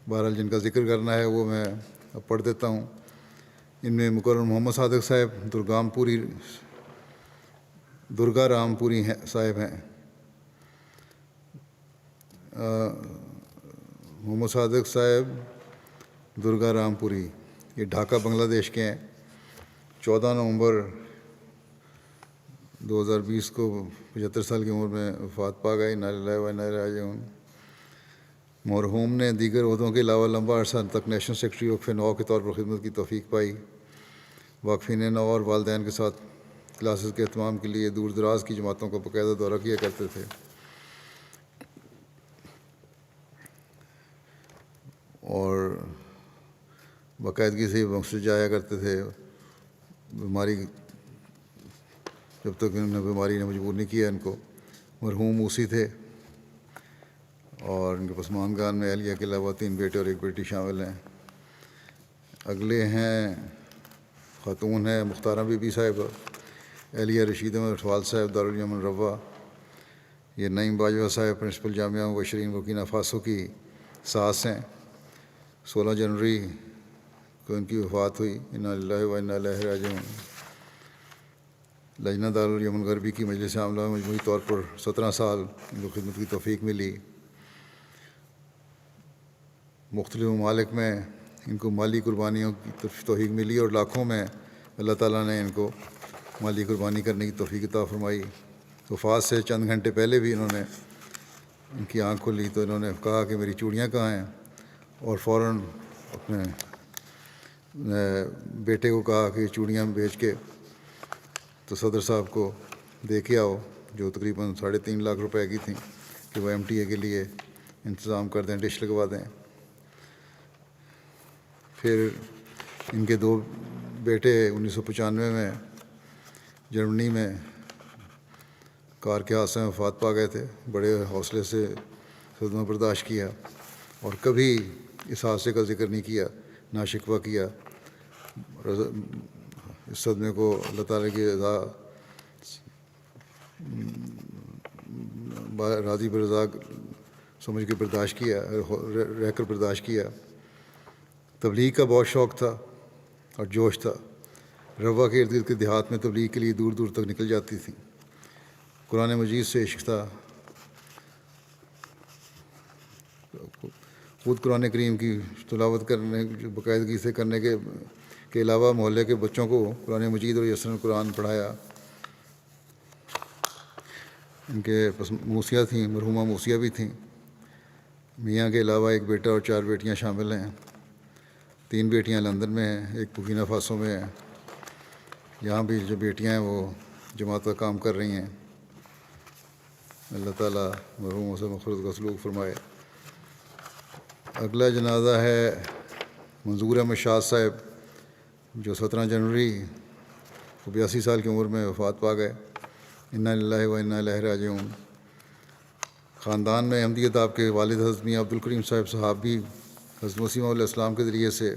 بہرحال جن کا ذکر کرنا ہے وہ میں اب پڑھ دیتا ہوں۔ ان میں مکرم محمد صادق صاحب درگا رام پوری صاحب ہیں۔ محمد صادق صاحب درگا رام پوری، یہ ڈھاکہ بنگلہ دیش کے ہیں۔ 14 نومبر 2020 کو 75 سال کی عمر میں وفات پا گئے. انا للہ و انا الیہ راجعون. مرحوم نے دیگر عہدوں کے علاوہ لمبا عرصہ تک نیشنل سیکرٹری وقف نو کے طور پر خدمت کی توفیق پائی. واقفین نو اور والدین کے ساتھ کلاسز کے اہتمام کے لیے دور دراز کی جماعتوں کا باقاعدہ دورہ کیا کرتے تھے. اور باقاعدگی سے مسجد جایا کرتے تھے. بیماری جب تک انہوں نے بیماری نے مجبور نہیں کیا ان کو. مرحوم موسی تھے اور ان کے پسماندگان میں اہلیہ کے علاوہ 3 بیٹے اور 1 بیٹی شامل ہیں. اگلے ہیں خاتون ہیں مختارہ بی بی صاحبہ، اہلیہ رشید احمد اٹھوال صاحب دارالیمن روا. یہ نعیم باجوہ صاحب پرنسپل جامعہ مبشرین برکینا فاسو کی ساس ہیں. 16 جنوری کو ان کی وفات ہوئی. انا للہ و انا الیہ راجعون. لجنہ دارالیمن غربی کی مجلس عاملہ میں مجموعی طور پر 17 سال ان کو خدمت کی توفیق ملی. مختلف ممالک میں ان کو مالی قربانیوں کی توفیق ملی اور لاکھوں میں اللہ تعالیٰ نے ان کو مالی قربانی کرنے کی توفیق عطا فرمائی. وفات سے چند گھنٹے پہلے بھی انہوں نے ان کی آنکھ کھلی تو انہوں نے کہا کہ میری چوڑیاں کہاں ہیں، اور فوراً اپنے بیٹے کو کہا کہ چوڑیاں بیچ کے تو صدر صاحب کو دے کے آؤ، جو تقریباً 3.5 لاکھ روپے کی تھیں، کہ وہ MTA کے لیے انتظام کر دیں، ڈش لگوا دیں. پھر ان کے 2 بیٹے 1995 میں جرمنی میں کار کے حادثے میں وفات پا گئے تھے. بڑے حوصلے سے صدمہ برداشت کیا اور کبھی اس حادثے کا ذکر نہیں کیا، نہ شکوہ کیا. اس صدمے کو اللہ تعالیٰ کی راضی برضا سمجھ کے برداشت کیا، رہ کر برداشت کیا. تبلیغ کا بہت شوق تھا اور جوش تھا. روا کے ارد گرد کے دیہات میں تبلیغ کے لیے دور دور تک نکل جاتی تھیں. قرآن مجید سے عشق تھا. خود قرآن کریم کی تلاوت کرنے باقاعدگی سے کرنے کے علاوہ محلے کے بچوں کو قرآن مجید اور یسر قرآن پڑھایا. ان کے موسیہ تھیں، مرحومہ موسیہ بھی تھیں. میاں کے علاوہ 1 بیٹا اور 4 بیٹیاں شامل ہیں. 3 بیٹیاں لندن میں ہیں، 1 برکینا فاسو میں ہے. یہاں بھی جو بیٹیاں ہیں وہ جماعت کا کام کر رہی ہیں. اللہ تعالیٰ مرحوموں سے مغفرت کا سلوک فرمائے. اگلا جنازہ ہے منظور احمد شاہ صاحب، جو 17 جنوری کو 82 سال کی عمر میں وفات پا گئے. انا للہ و انا الیہ راجعون. خاندان میں احمدیت آپ کے والد حضرت میاں عبدالکریم صاحب صحابی حضرت مسیح علیہ السلام کے ذریعے سے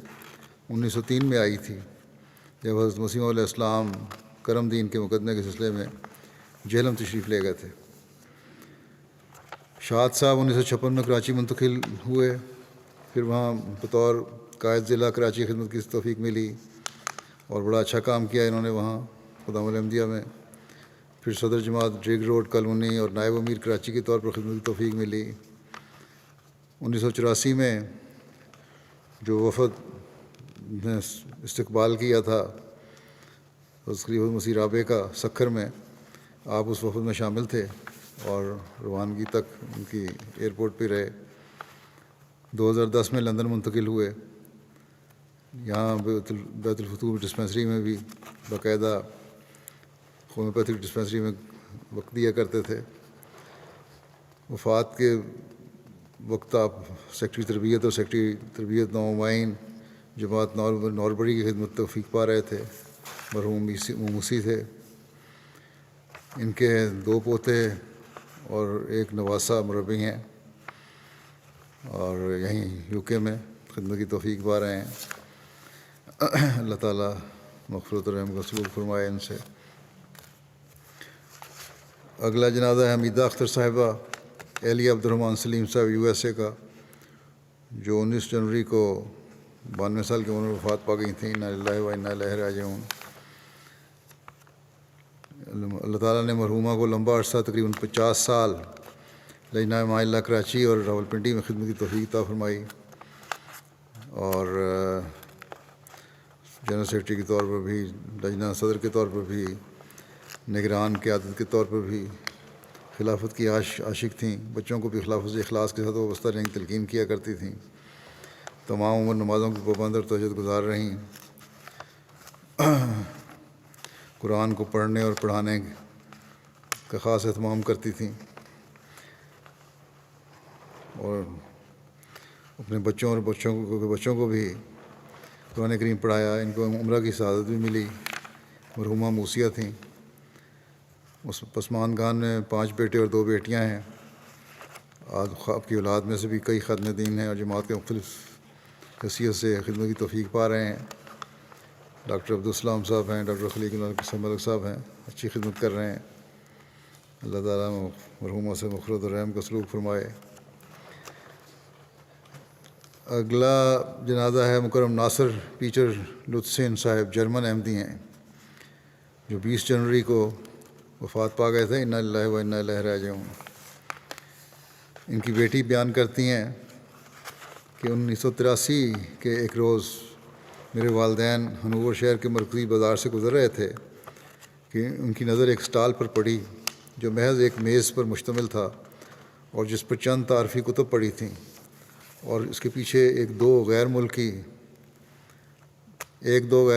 1903 میں آئی تھی، جب حضرت مسیح علیہ السلام کرم دین کے مقدمے کے سلسلے میں جہلم تشریف لے گئے تھے. شاد صاحب 1956 میں کراچی منتقل ہوئے. پھر وہاں بطور قائد ضلع کراچی خدمت کی توفیق ملی اور بڑا اچھا کام کیا انہوں نے وہاں خدام الاحمدیہ میں. پھر صدر جماعت ڈریگ روڈ کالونی اور نائب امیر کراچی کے طور پر خدمت کی توفیق ملی. 1984 میں جو وفد نے استقبال کیا تھا خلیفہ مسیح رابع کا سکھر میں، آپ اس وفد میں شامل تھے اور روانگی تک ان کی ایئرپورٹ پہ رہے. 2010 میں لندن منتقل ہوئے. یہاں بیت الفتوح ڈسپنسری میں بھی باقاعدہ ہومیوپیتھک ڈسپنسری میں وقت دیا کرتے تھے. وفات کے وقت آپ سیکٹری تربیت اور سیکٹری تربیت نومائن جماعت نوربری کی خدمت توفیق پا رہے تھے. مرحوم موسی تھے. ان کے 2 پوتے اور 1 نواسہ مربی ہیں اور یہیں UK میں خدمت کی توفیق پا رہے ہیں. اللہ تعالیٰ مغفرت و رحم کا سلوک فرمائے ان سے. اگلا جنازہ ہے حمیدہ اختر صاحبہ، اہلیہ عبدالرحمٰن سلیم صاحب USA کا، جو 19 جنوری کو 92 سال کی عمر میں وفات پا گئی تھیں. انا للہ و انا الیہ راجعون. اللہ تعالیٰ نے مرحومہ کو لمبا عرصہ تقریباً 50 سال لجنہ معلّہ کراچی اور راولپنڈی میں خدمت کی توفیق عطا فرمائی اور جنرل سیکرٹری کے طور پر بھی، لجنہ صدر کے طور پر بھی نگران قیادت کے طور پر بھی خلافت کی عاشق تھیں. بچوں کو بھی خلافت اخلاص کے ساتھ وابستہ رہنے کی تلقین کیا کرتی تھیں. تمام عمر نمازوں کی پابند اور تہجد گزار رہیں. قرآن کو پڑھنے اور پڑھانے کا خاص اہتمام کرتی تھیں اور اپنے بچوں کو بھی قرآن کریم پڑھایا. ان کو عمرہ کی سعادت بھی ملی. مرحومہ موسیہ تھیں. پسمان خان میں 5 بیٹے اور 2 بیٹیاں ہیں. آج آپ کی اولاد میں سے بھی کئی خادم دین ہیں اور جماعت کے مختلف حیثیت سے خدمت کی توفیق پا رہے ہیں. ڈاکٹر عبدالسلام صاحب ہیں, ڈاکٹر خلیق ملک صاحب ہیں, اچھی خدمت کر رہے ہیں. اللہ تعالیٰ مرحومہ سے مغفرت اور رحم کا سلوک فرمائے. اگلا جنازہ ہے مکرم ناصر پیٹر لوتسین صاحب, جرمن احمدی ہیں, جو 20 جنوری کو وفات پا گئے تھے. انا للہ و انا الیہ راجعون. ان کی بیٹی بیان کرتی ہیں کہ 1983 کے ایک روز میرے والدین ہنوور شہر کے مرکزی بازار سے گزر رہے تھے کہ ان کی نظر ایک سٹال پر پڑی جو محض ایک میز پر مشتمل تھا اور جس پر چند تعارفی کتب پڑی تھیں, اور اس کے پیچھے ایک دو غیر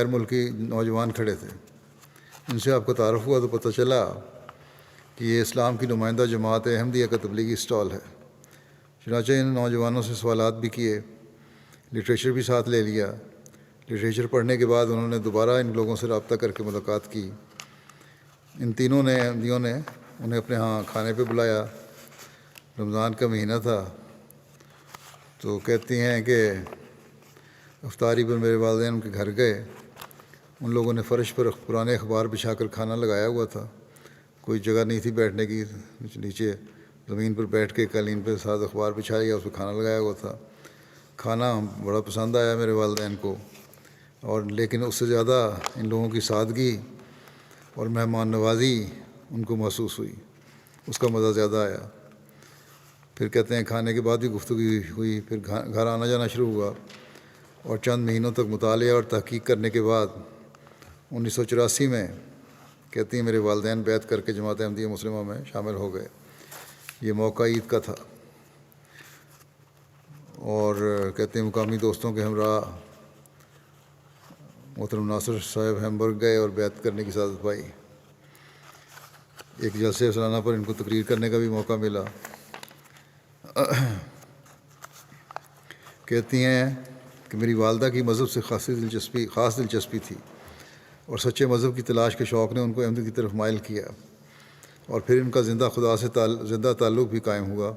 ملکی نوجوان کھڑے تھے. ان سے آپ کا تعارف ہوا تو پتہ چلا کہ یہ اسلام کی نمائندہ جماعت احمدیہ کا تبلیغی اسٹال ہے. چنانچہ ان نوجوانوں سے سوالات بھی کیے, لٹریچر بھی ساتھ لے لیا. لٹریچر پڑھنے کے بعد انہوں نے دوبارہ ان لوگوں سے رابطہ کر کے ملاقات کی. ان تینوں احمدیوں نے انہیں اپنے ہاں کھانے پہ بلایا. رمضان کا مہینہ تھا تو کہتی ہیں کہ افطاری پر میرے والدین ان کے گھر گئے. ان لوگوں نے فرش پر پرانے اخبار بچھا کر کھانا لگایا ہوا تھا. کوئی جگہ نہیں تھی بیٹھنے کی. نیچے زمین پر بیٹھ کے قالین پہ ساتھ اخبار بچھایا گیا, اس پہ کھانا لگایا ہوا تھا. کھانا بڑا پسند آیا میرے والدین کو, اور لیکن اس سے زیادہ ان لوگوں کی سادگی اور مہمان نوازی ان کو محسوس ہوئی. اس کا مزہ زیادہ آیا. پھر کہتے ہیں کھانے کے بعد بھی گفتگو ہوئی. پھر گھر آنا جانا شروع ہوا, اور چند مہینوں تک مطالعہ اور تحقیق کرنے کے بعد 1984 میں کہتی ہیں میرے والدین بیعت کر کے جماعت احمدیہ مسلمہ میں شامل ہو گئے. یہ موقع عید کا تھا, اور کہتے ہیں مقامی دوستوں کے ہمراہ محترم ناصر صاحب ہیمبرگ گئے اور بیعت کرنے کی سعادت پائی. ایک جلسے سالانہ پر ان کو تقریر کرنے کا بھی موقع ملا. کہتی ہیں کہ میری والدہ کی مذہب سے خاص دلچسپی تھی, اور سچے مذہب کی تلاش کے شوق نے ان کو احمدیت کی طرف مائل کیا, اور پھر ان کا زندہ خدا سے زندہ تعلق بھی قائم ہوا,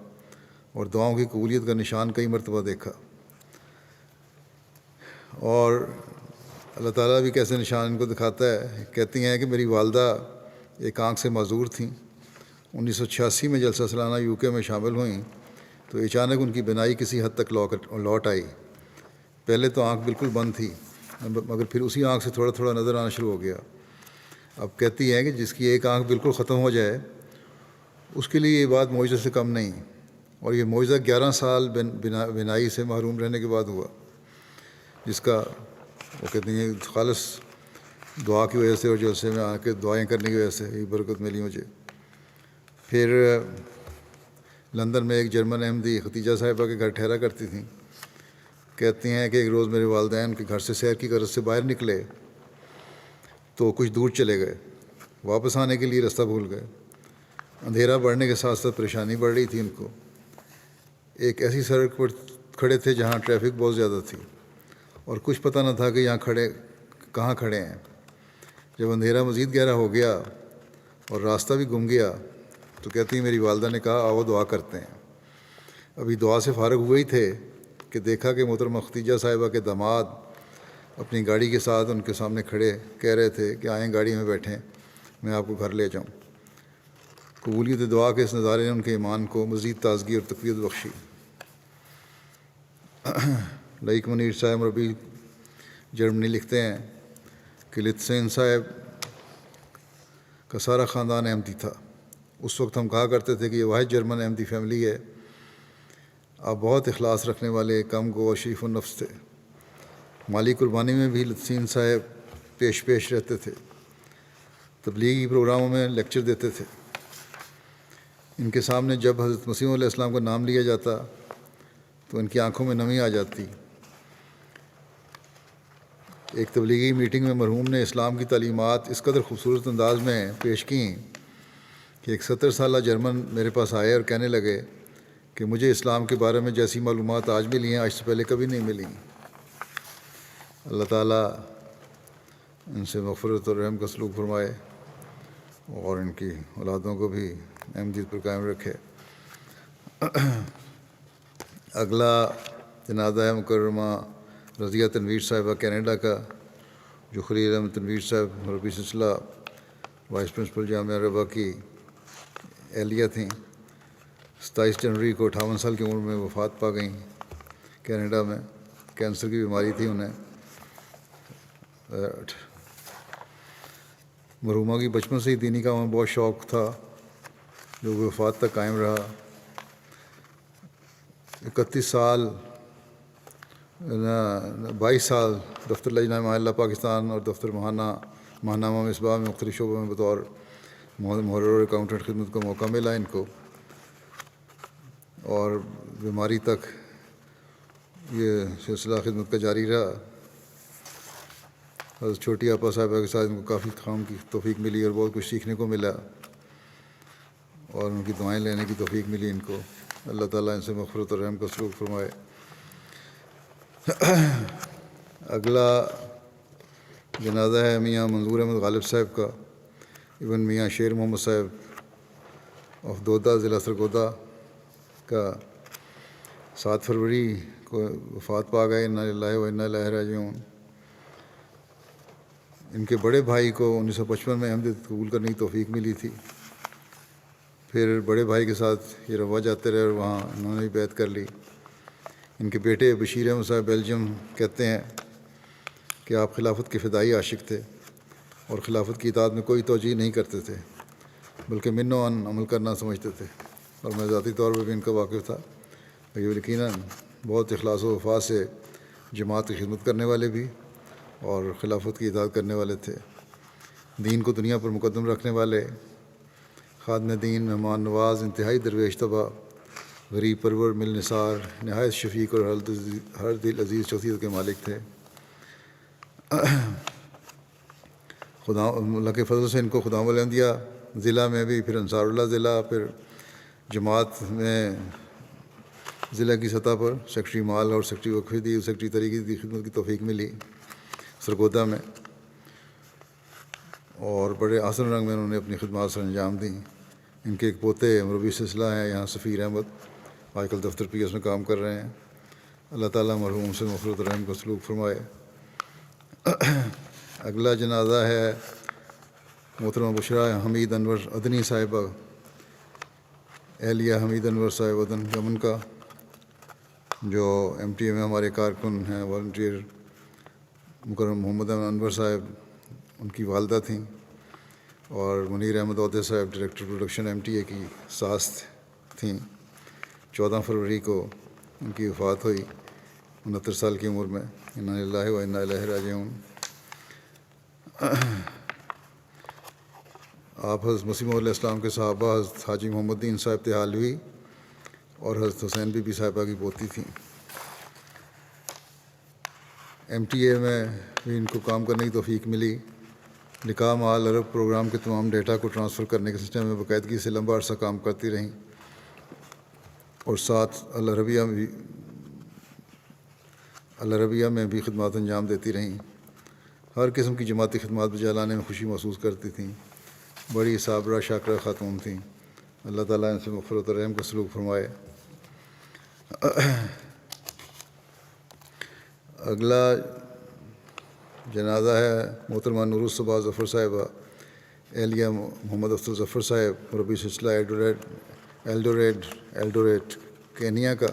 اور دعاؤں کی قبولیت کا نشان کئی مرتبہ دیکھا. اور اللہ تعالیٰ بھی کیسے نشان ان کو دکھاتا ہے. کہتی ہیں کہ میری والدہ ایک آنکھ سے معذور تھیں. 1986 میں جلسہ سالانہ UK میں شامل ہوئیں تو اچانک ان کی بینائی کسی حد تک لوٹ آئی. پہلے تو آنکھ بالکل بند تھی, مگر پھر اسی آنکھ سے تھوڑا تھوڑا نظر آنا شروع ہو گیا. اب کہتی ہے کہ جس کی ایک آنکھ بالکل ختم ہو جائے اس کے لیے یہ بات معجزے سے کم نہیں, اور یہ معجزہ 11 سال بینائی سے محروم رہنے کے بعد ہوا, جس کا وہ کہتی ہیں خالص دعا کی وجہ سے اور جلسے میں آ کے دعائیں کرنے کی وجہ سے یہ برکت ملی مجھے. پھر لندن میں ایک جرمن احمدی ختیجہ صاحبہ کے گھر ٹھہرا کرتی تھیں. کہتی ہیں کہ ایک روز میرے والدین کے گھر سے سیر کی غرض سے باہر نکلے تو کچھ دور چلے گئے. واپس آنے کے لیے راستہ بھول گئے. اندھیرا بڑھنے کے ساتھ ساتھ پریشانی بڑھ رہی تھی ان کو. ایک ایسی سڑک پر کھڑے تھے جہاں ٹریفک بہت زیادہ تھی, اور کچھ پتہ نہ تھا کہ یہاں کہاں کھڑے ہیں. جب اندھیرا مزید گہرا ہو گیا اور راستہ بھی گم گیا تو کہتی ہیں میری والدہ نے کہا آؤ دعا کرتے ہیں. ابھی دعا سے فارغ ہوئے ہی تھے کہ دیکھا کہ محترمہ ختیجہ صاحبہ کے داماد اپنی گاڑی کے ساتھ ان کے سامنے کھڑے کہہ رہے تھے کہ آئیں گاڑی میں بیٹھیں, میں آپ کو گھر لے جاؤں. قبولیت دعا کے اس نظارے نے ان کے ایمان کو مزید تازگی اور تقویت بخشی. لائق منیر صاحب ربی جرمنی لکھتے ہیں کہ لتسین صاحب کا سارا خاندان احمدی تھا. اس وقت ہم کہا کرتے تھے کہ یہ واحد جرمن احمدی فیملی ہے. آپ بہت اخلاص رکھنے والے, کم گو اور شریف النفس تھے. مالی قربانی میں بھی لتسین صاحب پیش رہتے تھے. تبلیغی پروگراموں میں لیکچر دیتے تھے۔ ان کے سامنے جب حضرت مسیح علیہ السلام کا نام لیا جاتا تو ان کی آنکھوں میں نمی آ جاتی۔ ایک تبلیغی میٹنگ میں مرحوم نے اسلام کی تعلیمات اس قدر خوبصورت انداز میں پیش کیں کہ ایک 70 سالہ جرمن میرے پاس آئے اور کہنے لگے کہ مجھے اسلام کے بارے میں جیسی معلومات آج ملی ہیں آج سے پہلے کبھی نہیں ملی۔ اللہ تعالیٰ ان سے مغفرت اور رحم کا سلوک فرمائے اور ان کی اولادوں کو بھی احمدیت پر قائم رکھے۔ اگلا جنازہ ہے مکرمہ رضیہ تنویر صاحبہ کینیڈا کا، جو خلیل احمد تنویر صاحب مربی سلسلہ وائس پرنسپل جامعہ ربا کی اہلیہ تھیں۔ 27 جنوری کو 58 سال کی عمر میں وفات پا گئیں کینیڈا میں۔ کینسر کی بیماری تھی انہیں۔ مرحومہ کی بچپن سے ہی دینی کاموں میں بہت شوق تھا جو وفات تک قائم رہا۔ 22 سال دفتر لجنہ معلّہ پاکستان اور دفتر ماہنامہ مصباح میں مختلف شعبوں میں بطور محرر اور اکاؤنٹنٹ خدمت کا موقع ملا ان کو، اور بیماری تک یہ سلسلہ خدمت کا جاری رہا۔ حضرت چھوٹی آپا صاحبہ کے ساتھ ان کو کافی کام کی توفیق ملی اور بہت کچھ سیکھنے کو ملا اور ان کی دعائیں لینے کی توفیق ملی ان کو۔ اللہ تعالیٰ ان سے مغفرت اور رحم کا سلوک فرمائے۔ اگلا جنازہ ہے میاں منظور احمد غالب صاحب کا، ابن میاں شیر محمد صاحب آف دودہ ضلع سرگودا کا۔ 7 فروری کو وفات پا گئے۔ انا للہ و انا الیہ راجعون۔ ان کے بڑے بھائی کو 1955 میں احمدیت قبول کرنے کی توفیق ملی تھی۔ پھر بڑے بھائی کے ساتھ یہ روا جاتے رہے اور وہاں انہوں نے بھی بیعت کر لی۔ ان کے بیٹے بشیر احمد صاحب بیلجیم کہتے ہیں کہ آپ خلافت کے فدائی عاشق تھے اور خلافت کی اطاعت میں کوئی توجیہ نہیں کرتے تھے بلکہ من و عن عمل کرنا سمجھتے تھے، اور میں ذاتی طور پر بھی ان کا واقف تھا۔ یہ یقیناً بہت اخلاص و وفا سے جماعت کی خدمت کرنے والے بھی اور خلافت کی اطاعت کرنے والے تھے۔ دین کو دنیا پر مقدم رکھنے والے، خادم دین، مہمان نواز، انتہائی درویش طبع، غریب پرور، مل نثار، نہایت شفیق اور ہر دل عزیز شخصیت کے مالک تھے۔ خدا اللہ کے فضل سے ان کو خدام الانبیاء ضلع میں بھی، پھر انصار اللہ ضلع، پھر جماعت میں ضلع کی سطح پر سیکٹری مال اور سیکٹری وقفی، سیکٹری طریقے کی خدمت کی توفیق ملی سرگودا میں، اور بڑے آسن رنگ میں انہوں نے اپنی خدمات سر انجام دیں۔ ان کے ایک پوتے مربی سلسلہ ہیں یہاں سفیر احمد، آج کل دفتر پی ایس میں کام کر رہے ہیں۔ اللہ تعالیٰ مرحوم سے مغفرت و رحم کا سلوک فرمائے۔ اگلا جنازہ ہے محترمہ بشرا حمید انور عدنی صاحبہ، اہلیہ حمید انور صاحب عدن یمن کا، جو ایم ٹی اے میں ہمارے کارکن ہیں، والنٹیئر۔ مکرم محمد انور صاحب ان کی والدہ تھیں، اور منیر احمد عودے صاحب director production M T A کی ساس تھیں۔ 14 فروری کو ان کی وفات ہوئی 69 سال کی عمر میں۔ انا للہ و انا الیہ راجعون۔ آپ حضرت مسیح علیہ السلام کے صحابہ حضرت حاجی محمد دین صاحب تحالوی اور حضرت حسین بی بی صاحبہ کی پوتی تھیں۔ ایم ٹی اے میں بھی ان کو کام کرنے کی توفیق ملی۔ نکاح مال عرب پروگرام کے تمام ڈیٹا کو ٹرانسفر کرنے کے سسٹم میں باقاعدگی سے لمبا عرصہ کام کرتی رہیں، اور ساتھ العربیہ میں بھی خدمات انجام دیتی رہیں۔ ہر قسم کی جماعتی خدمات بجا لانے میں خوشی محسوس کرتی تھیں۔ بڑی صابرہ شاکرہ خاتون تھیں۔ اللہ تعالیٰ ان سے مغفرت و رحم کا سلوک فرمائے۔ اگلا جنازہ ہے محترمہ نور الصبا ظفر صاحبہ، اہلیہ محمد افضل ظفر صاحب مربی سلسلہ ایلڈوریٹ کینیا کا،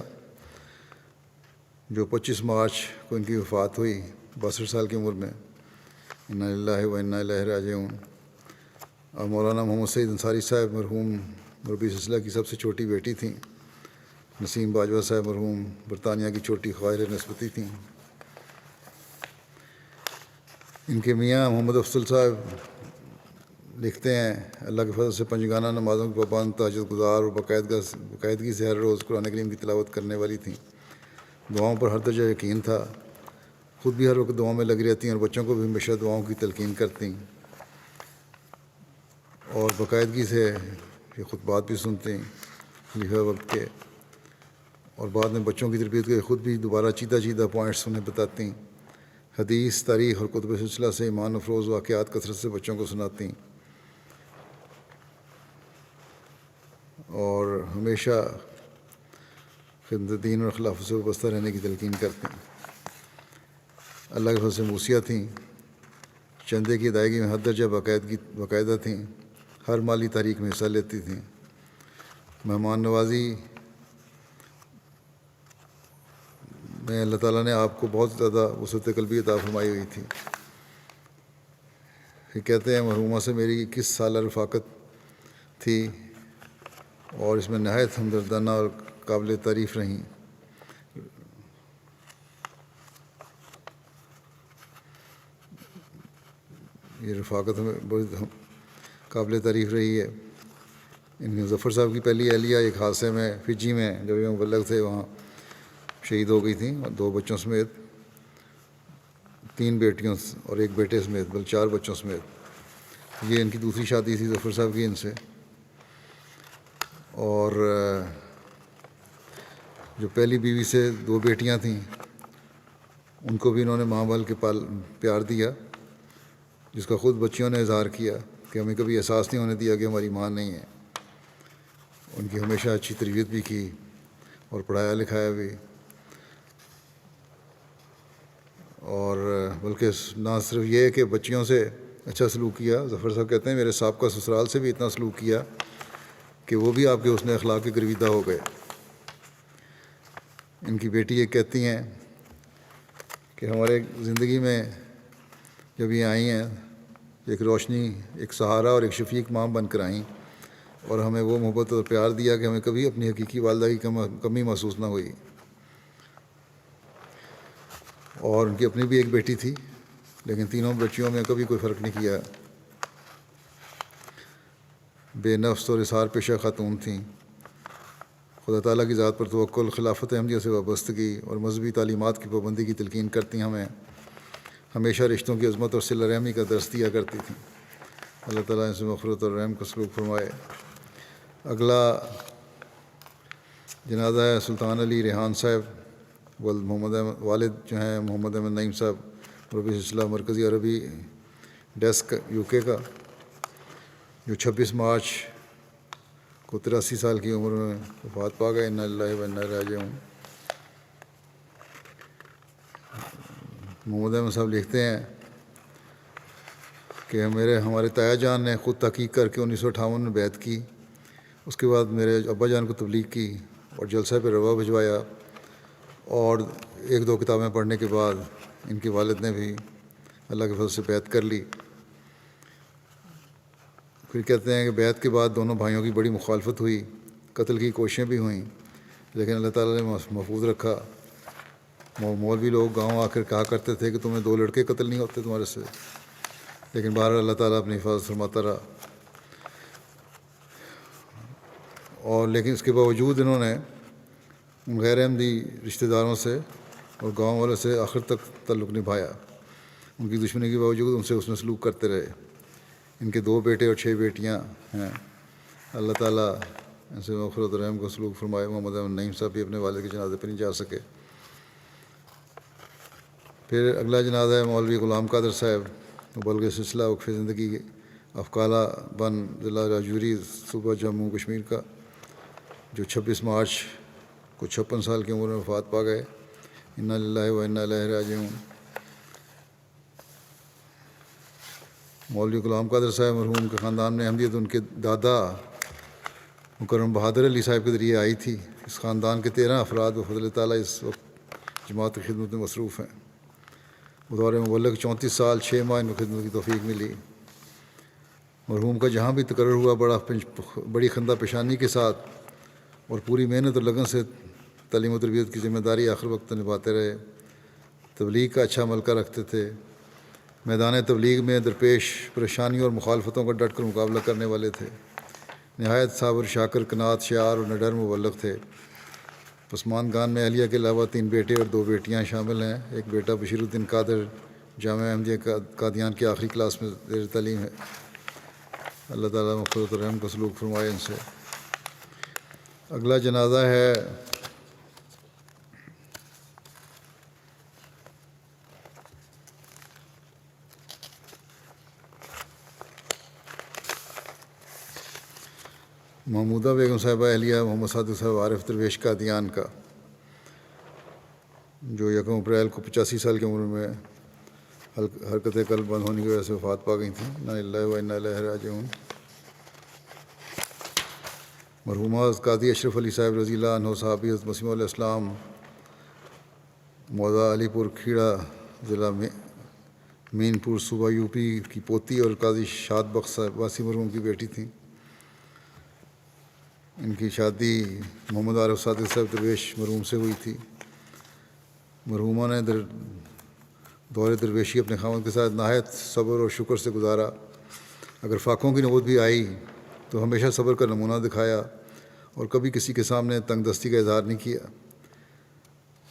جو 25 مارچ کو ان کی وفات ہوئی 62 سال کی عمر میں۔ انا للہ و انا الیہ راجعون۔ اور مولانا محمد سعید انصاری صاحب مرحوم مربی سلسلہ کی سب سے چھوٹی بیٹی تھیں۔ نسیم باجوہ صاحب مرحوم برطانیہ کی چھوٹی خواہر نسبتی تھیں۔ ان کے میاں محمد افضل صاحب لکھتے ہیں اللہ کے فضل سے پنجگانہ نمازوں کے پابند، تہجد گزار اور باقاعدگی سے ہر روز قرآن کریم کی تلاوت کرنے والی تھیں۔ دعاؤں پر ہر درجہ یقین تھا، خود بھی ہر وقت دعاؤں میں لگی رہتی ہیں اور بچوں کو بھی ہمیشہ دعاؤں کی تلقین کرتی ہیں اور باقاعدگی سے یہ خطبات بھی سنتے ہیں خلیفہ وقت کے، اور بعد میں بچوں کی تربیت کے خود بھی دوبارہ چیدہ پوائنٹس انہیں بتاتی ہیں۔ حدیث، تاریخ اور کتب سلسلہ سے ایمان افروز واقعات کثرت سے بچوں کو سناتی ہیں اور ہمیشہ خدمت دین اور خلافت سے وابستہ رہنے کی تلقین کرتے ہیں۔ اللہ کے فضل سے موسیہ تھیں، چندے کی ادائیگی میں ہر درجہ باقاعدہ تھیں، ہر مالی تحریک میں حصہ لیتی تھیں، مہمان نوازی میں اللہ تعالیٰ نے آپ کو بہت زیادہ وسعت قلبی عطا فرمائی ہوئی تھی۔ یہ کہتے ہیں مرحومہ سے میری 21 سالہ رفاقت تھی اور اس میں نہایت ہمدردانہ اور قابل تعریف رہیں۔ یہ رفاقت ہمیں بڑی قابل تعریف رہی ہے۔ ان کے ظفر صاحب کی پہلی اہلیہ ایک حادثے میں فجی میں جب یہ مبلغ تھے وہاں شہید ہو گئی تھیں، اور 2 بچوں سمیت، 3 بیٹیوں اور 1 بیٹے سمیت، بلکہ 4 بچوں سمیت۔ یہ ان کی دوسری شادی تھی ظفر صاحب کی ان سے، اور جو پہلی بیوی سے 2 بیٹیاں تھیں ان کو بھی انہوں نے ماں بال کے پیار دیا، جس کا خود بچیوں نے اظہار کیا کہ ہمیں کبھی احساس نہیں ہونے دیا کہ ہماری ماں نہیں ہے۔ ان کی ہمیشہ اچھی تربیت بھی کی اور پڑھایا لکھایا بھی، اور بلکہ نہ صرف یہ کہ بچیوں سے اچھا سلوک کیا، ظفر صاحب کہتے ہیں میرے سابقہ سسرال سے بھی اتنا سلوک کیا کہ وہ بھی آپ کے حسن اخلاق کے گرویدہ ہو گئے۔ ان کی بیٹی یہ کہتی ہیں کہ ہمارے زندگی میں جب یہ آئی ہیں ایک روشنی، ایک سہارا اور ایک شفیق ماں بن کر آئیں، اور ہمیں وہ محبت اور پیار دیا کہ ہمیں کبھی اپنی حقیقی والدہ کی کمی محسوس نہ ہوئی۔ اور ان کی اپنی بھی ایک بیٹی تھی، لیکن تینوں بچیوں میں کبھی کوئی فرق نہیں کیا۔ بے نفس اور اظہار پیشہ خاتون تھیں، خدا تعالیٰ کی ذات پر توکل، خلافت احمدیہ سے وابستگی اور مذہبی تعلیمات کی پابندی کی تلقین کرتی ہمیں ہمیشہ رشتوں کی عظمت اور صلہ رحمی کا درس دیا کرتی تھیں۔ اللہ تعالیٰ ان سے مغفرت اور رحم کا سلوک فرمائے۔ اگلا جنازہ ہے سلطان علی ریحان صاحب، والد جو ہیں محمد احمد نعیم صاحب، ربی سلسلہ مرکزی عربی ڈیسک UK کا، جو 26 مارچ کو 83 سال کی عمر میں وفات پا گئے۔ انا للہ و انا الیہ راجعون۔ محمد احمد صاحب لکھتے ہیں کہ ہمارے تایا جان نے خود تحقیق کر کے 1958 میں بیعت کی، اس کے بعد میرے ابا جان کو تبلیغ کی اور جلسہ پہ روا بھجوایا، اور 1-2 کتابیں پڑھنے کے بعد ان کے والد نے بھی اللہ کے فضل سے بیعت کر لی۔ پھر کہتے ہیں کہ بیعت کے بعد دونوں بھائیوں کی بڑی مخالفت ہوئی، قتل کی کوششیں بھی ہوئیں، لیکن اللہ تعالیٰ نے محفوظ رکھا۔ مولوی لوگ گاؤں آ کر کہا کرتے تھے کہ تمہیں 2 لڑکے قتل نہیں ہوتے تمہارے سے، لیکن بہرحال اللہ تعالیٰ اپنی حفاظت فرماتا رہا۔ اور لیکن اس کے باوجود انہوں نے ان غیر احمدی رشتہ داروں سے اور گاؤں والوں سے آخر تک تعلق نبھایا۔ ان کی دشمنی کے باوجود ان سے حسن سلوک کرتے رہے۔ ان کے 2 بیٹے اور 6 بیٹیاں ہیں۔ اللہ تعالیٰ ان سے مغفرت و رحم کا سلوک فرمائے۔ محمد احمد نعیم صاحب بھی اپنے والد کے جنازے پہ نہیں جا سکے۔ پھر اگلا جنازہ ہے مولوی غلام قادر صاحب، مبلغ سلسلہ وقف زندگی افقالہ بن ضلع راجوری صوبہ جموں کشمیر کا، جو 26 مارچ کو 56 سال کی عمر میں وفات پا گئے۔ انا للہ و انا الیہ راجعون۔ مولوی غلام قادر صاحب مرحوم کے خاندان میں احمدیت ان کے دادا مکرم بہادر علی صاحب کے ذریعے آئی تھی۔ اس خاندان کے 13 افراد بفضل تعالیٰ اس وقت جماعت کی خدمت میں مصروف ہیں۔ بطور مبلغ 34 سال 6 ماہ ان کو خدمت کی توفیق ملی۔ مرحوم کا جہاں بھی تقرر ہوا بڑی خندہ پیشانی کے ساتھ اور پوری محنت اور لگن سے تعلیم و تربیت کی ذمہ داری آخر وقت نبھاتے رہے۔ تبلیغ کا اچھا ملکہ رکھتے تھے میدان تبلیغ میں درپیش پریشانیوں اور مخالفتوں کا ڈٹ کر مقابلہ کرنے والے تھے۔ نہایت صابر، شاکر، قناعت، شعار اور نڈر مبلغ تھے۔ عثمان خان میں اہلیہ کے علاوہ 3 بیٹے اور 2 بیٹیاں شامل ہیں۔ ایک بیٹا بشیر الدین قادر جامعہ احمدیہ قادیان کی آخری کلاس میں زیر تعلیم ہے۔ اللہ تعالیٰ مغفرت و رحم کا سلوک فرمائے ان سے۔ اگلا جنازہ ہے محمودہ بیگم صاحبہ اہلیہ محمد صادق صاحب عارف درویش قادیان کا، جو 1 اپریل کو 85 سال کی عمر میں حرکت قلب بند ہونے کی وجہ سے وفات پا گئی تھیں۔ انا للہ و انا الیہ راجعون۔ مرحومہ قاضی اشرف علی صاحب رضی اللہ عنہ صحابی حضرت مسیح علیہ السلام موضع علی پور کھیڑا ضلع میں مین پور صوبہ یوپی کی پوتی اور قاضی شاد بخش صاحب واسی مرحوم کی بیٹی تھیں۔ ان کی شادی محمد عارف صادق صاحب درویش مرحوم سے ہوئی تھی۔ مرحومہ نے دور درویشی اپنے خاوند کے ساتھ نہایت صبر اور شکر سے گزارا۔ اگر فاقوں کی نوبت بھی آئی تو ہمیشہ صبر کا نمونہ دکھایا اور کبھی کسی کے سامنے تنگ دستی کا اظہار نہیں کیا۔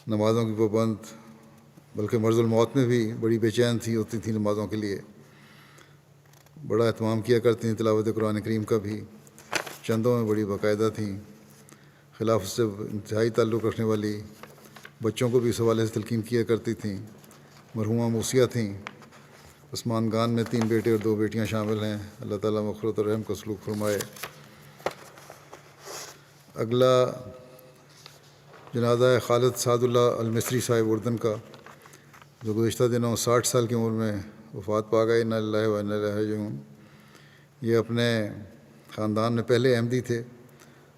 نمازوں کی پابند، بلکہ مرض الموت میں بھی بڑی بے چین ہوتی تھی نمازوں کے لیے۔ بڑا اہتمام کیا کرتی تھیں تلاوت قرآن کریم کا بھی۔ چندوں میں بڑی باقاعدہ تھیں۔ خلافت سے انتہائی تعلق رکھنے والی، بچوں کو بھی اس حوالے سے تلقین کیا کرتی تھیں۔ مرحومہ موسیہ تھیں۔ عثمان خان میں 3 بیٹے اور 2 بیٹیاں شامل ہیں۔ اللہ تعالیٰ مغفرت و رحم کا سلوک فرمائے۔ اگلا جنازہ ہے خالد سعد اللہ المصری صاحب اردن کا، جو گزشتہ دنوں 60 سال کی عمر میں وفات پا گئے۔ انا للہ و انا الیہ راجعون۔ یہ اپنے خاندان میں پہلے احمدی تھے،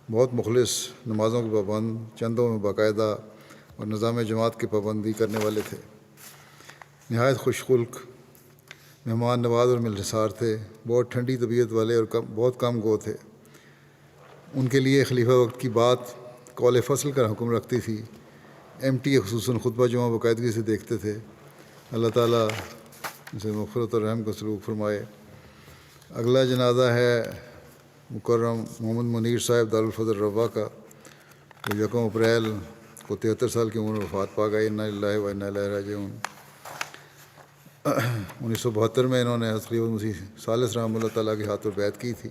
بہت مخلص، نمازوں کے پابند، چندوں میں باقاعدہ اور نظام جماعت کی پابندی کرنے والے تھے۔ نہایت خوش خلق، مہمان نواز اور ملنسار تھے۔ بہت ٹھنڈی طبیعت والے اور بہت کم گو تھے۔ ان کے لیے خلیفہ وقت کی بات قول فصل کا حکم رکھتی تھی۔ MTA خصوصاً خطبہ جمعہ باقاعدگی سے دیکھتے تھے۔ اللہ تعالیٰ ان سے مغفرت اور رحم کا سلوک فرمائے۔ اگلا جنازہ ہے مکرم محمد منیر صاحب دارالفضل روا کا، جو 1 اپریل کو 73 سال کی عمر میں وفات پا گئے۔ انا للہ و انا الیہ راجعون۔ 1972 میں انہوں نے حضرت خلیفۃ مسیح ثالث رحمہ اللہ تعالیٰ کے ہاتھ پر بیعت کی تھی۔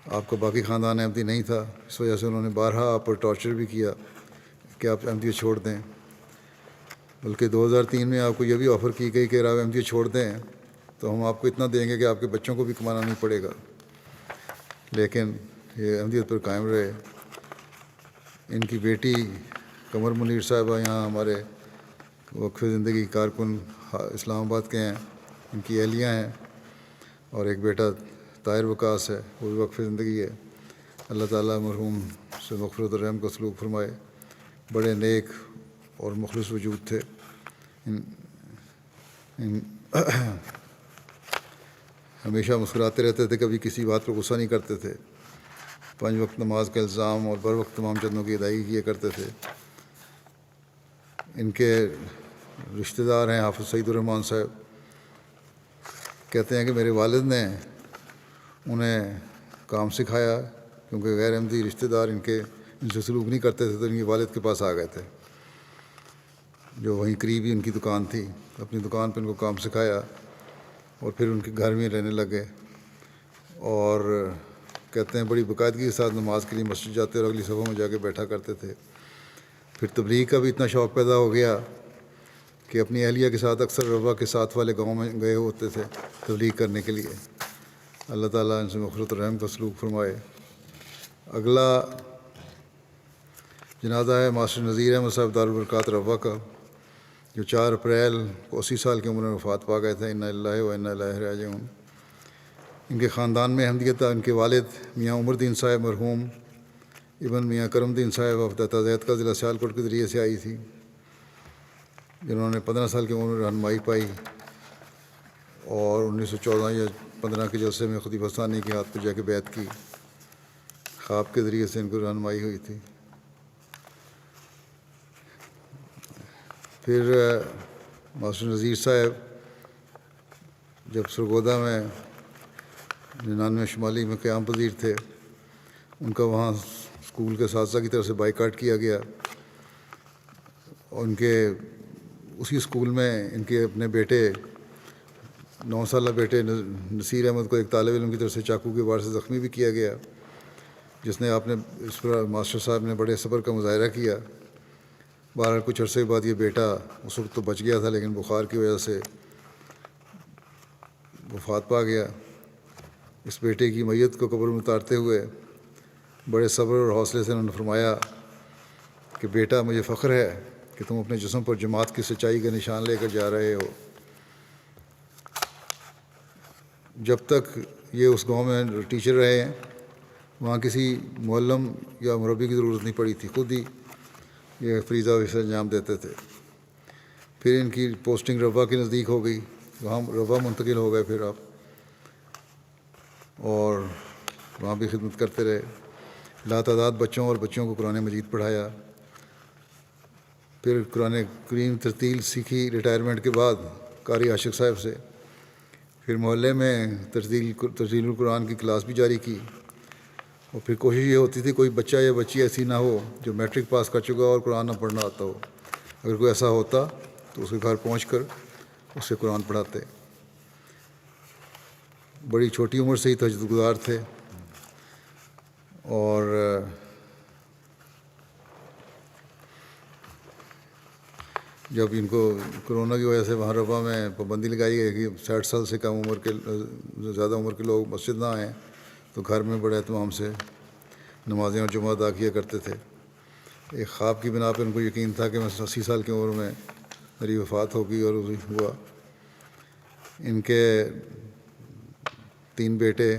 آپ کا باقی خاندان احمدی نہیں تھا، اس وجہ سے انہوں نے بارہا آپ پر ٹارچر بھی کیا کہ آپ احمدیت چھوڑ دیں۔ بلکہ 2003 میں آپ کو یہ بھی آفر کی گئی کہ اگر آپ احمدیت چھوڑ دیں تو ہم آپ کو اتنا دیں گے کہ آپ کے بچوں کو بھی کمانا نہیں پڑے گا، لیکن یہ احمدیت پر قائم رہے۔ ان کی بیٹی قمر منیر صاحبہ یہاں ہمارے وقف زندگی کارکن اسلام آباد کے ہیں، ان کی اہلیہ ہیں، اور ایک بیٹا طاہر وقاص ہے، وہ بھی وقف زندگی ہے۔ اللہ تعالیٰ مرحوم سے مغفرت و رحم کا سلوک فرمائے۔ بڑے نیک اور مخلص وجود تھے۔ ہمیشہ مسکراتے رہتے تھے، کبھی کسی بات پر غصہ نہیں کرتے تھے۔ 5 وقت نماز کا الزام اور بر وقت تمام چندوں کی ادائیگی کیا کرتے تھے۔ ان کے رشتہ دار ہیں حافظ سعید الرحمن صاحب، کہتے ہیں کہ میرے والد نے انہیں کام سکھایا، کیونکہ غیر احمدی رشتہ دار ان سے سلوک نہیں کرتے تھے، تو ان کے والد کے پاس آ گئے تھے، جو وہیں قریب ہی ان کی دکان تھی۔ اپنی دکان پہ ان کو کام سکھایا اور پھر ان کے گھر میں رہنے لگے، اور کہتے ہیں بڑی باقاعدگی کے ساتھ نماز کے لیے مسجد جاتے اور اگلی صفوں میں جا کے بیٹھا کرتے تھے۔ پھر تبلیغ کا بھی اتنا شوق پیدا ہو گیا کہ اپنی اہلیہ کے ساتھ اکثر روا کے ساتھ والے گاؤں میں گئے ہوتے تھے تبلیغ کرنے کے لیے۔ اللہ تعالیٰ ان سے مغفرت و رحم کا سلوک فرمائے۔ اگلا جنازہ ہے ماسٹر نذیر احمد صاحب دارالبرکات روا کا، جو 4 اپریل کو 80 سال کی عمر میں وفات پا گئے تھے۔ انا للہ و انا الیہ راجعون۔ ان کے خاندان میں احمدیت تھا۔ ان کے والد میاں عمر الدین صاحب مرحوم ابن میاں کرم الدین صاحب وفدہ زید کا ضلع سیالکوٹ کے ذریعے سے آئی تھی، جنہوں نے 15 سال کی عمر میں رہنمائی پائی اور 1914 یا 15 کے جلسے میں خلیفہ ثانی کے ہاتھ پہ جا کے بیعت کی۔ خواب کے ذریعے سے ان کو رہنمائی ہوئی تھی۔ پھر ماسٹر نذیر صاحب جب سرگودا میں 99 شمالی میں قیام پذیر تھے، ان کا وہاں اسکول کے اساتذہ کی طرف سے بائیکاٹ کیا گیا. اور ان کے اسی اسکول میں ان کے اپنے بیٹے 9 سالہ بیٹے نصیر احمد کو ایک طالب علم کی طرف سے چاقو کے وار سے زخمی بھی کیا گیا، جس نے اس پر ماسٹر صاحب نے بڑے صبر کا مظاہرہ کیا. بہرحال کچھ عرصے کے بعد یہ بیٹا اس وقت تو بچ گیا تھا، لیکن بخار کی وجہ سے وفات پا گیا. اس بیٹے کی میت کو قبر میں اتارتے ہوئے بڑے صبر اور حوصلے سے انہوں نے فرمایا کہ بیٹا، مجھے فخر ہے کہ تم اپنے جسم پر جماعت کی سچائی کا نشان لے کر جا رہے ہو. جب تک یہ اس گاؤں میں ٹیچر رہے ہیں، وہاں کسی معلم یا مربی کی ضرورت نہیں پڑی تھی، خود ہی یہ فریضہ وظیفہ انجام دیتے تھے. پھر ان کی پوسٹنگ ربوہ کے نزدیک ہو گئی، وہاں ربوہ منتقل ہو گئے پھر آپ، اور وہاں بھی خدمت کرتے رہے. لاتعداد بچوں اور بچیوں کو قرآن مجید پڑھایا. پھر قرآن کریم ترتیل سیکھی ریٹائرمنٹ کے بعد قاری عاشق صاحب سے. پھر محلے میں ترتیل القرآن کی کلاس بھی جاری کی. اور پھر کوشش یہ ہوتی تھی کوئی بچہ یا بچی ایسی نہ ہو جو میٹرک پاس کر چکا ہو اور قرآن نہ پڑھنا آتا ہو. اگر کوئی ایسا ہوتا تو اس کے گھر پہنچ کر اس سے قرآن پڑھاتے. بڑی چھوٹی عمر سے ہی تہجد گزار تھے، اور جب ان کو کرونا کی وجہ سے وہاں ربوہ میں پابندی لگائی گئی کہ 60 سال سے کم عمر کے زیادہ عمر کے لوگ مسجد نہ آئیں، تو گھر میں بڑے اہتمام سے نمازیں اور جمعہ ادا کیا کرتے تھے. ایک خواب کی بنا پر ان کو یقین تھا کہ میں 80 سال کی عمر میں میری وفات ہوگی، اور ہوا. ان کے 3 بیٹے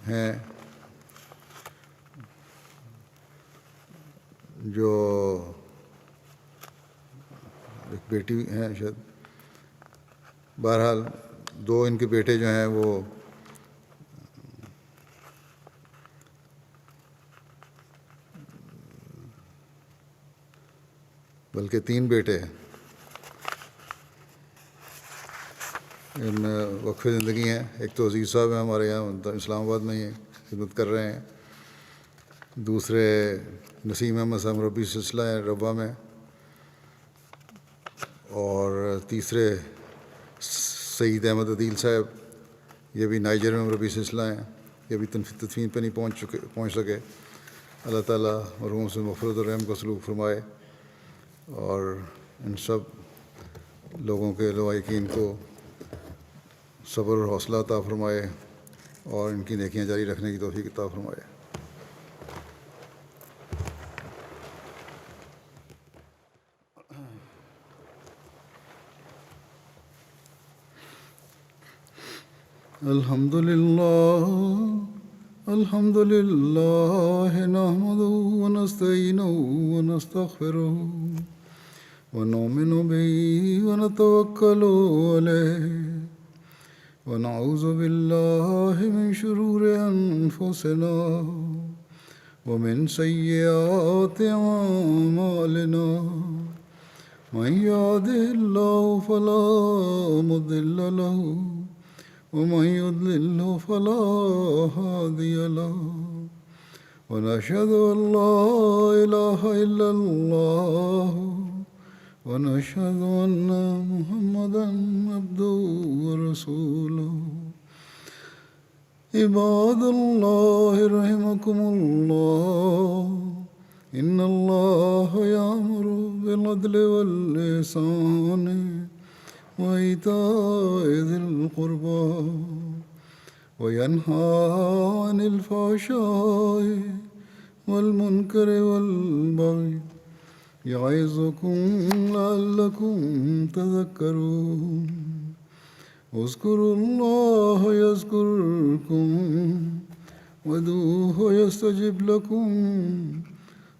ہیں، جو ایک بیٹی ہیں شاید. بہرحال 2 ان کے بیٹے جو ہیں وہ بلکہ 3 بیٹے ان وقف زندگی ہیں. ایک تو عزیز صاحب ہیں ہمارے یہاں اسلام آباد میں ہی خدمت کر رہے ہیں. دوسرے نسیم احمد صاحب مربی سلسلہ ہیں ربوہ میں. اور تیسرے سعید احمد عدیل صاحب، یہ بھی نائجر میں مربی سلسلہ ہیں. یہ بھی تدفین پہ نہیں پہنچ سکے. اللہ تعالیٰ مرحوم سے مغفرت اور رحم کا سلوک فرمائے، اور ان سب لوگوں کے لواحقین کو صبر اور حوصلہ عطا فرمائے، اور ان کی نیکیاں جاری رکھنے کی توفیق عطا فرمائے. الحمد لله نحمده ونستعينه ونستغفره ونؤمن به ونتوكل عليه ونعوذ بالله من شرور أنفسنا ومن سيئات أعمالنا. من يهده الله فلا مضل له ومن يضلل فلا هادي له. ونشهد أن لا إله إلا الله ونشهد أن محمدا عبده ورسوله. عباد الله رحمكم الله، إن الله يأمر بالعدل والإحسان وإيتاء ذي القربى وينهى عن الفحشاء والمنكر والبغي يعظكم لعلكم تذكرون. اذكروا الله يذكركم وادعوه يستجب لكم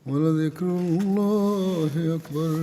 ولذكر الله أكبر.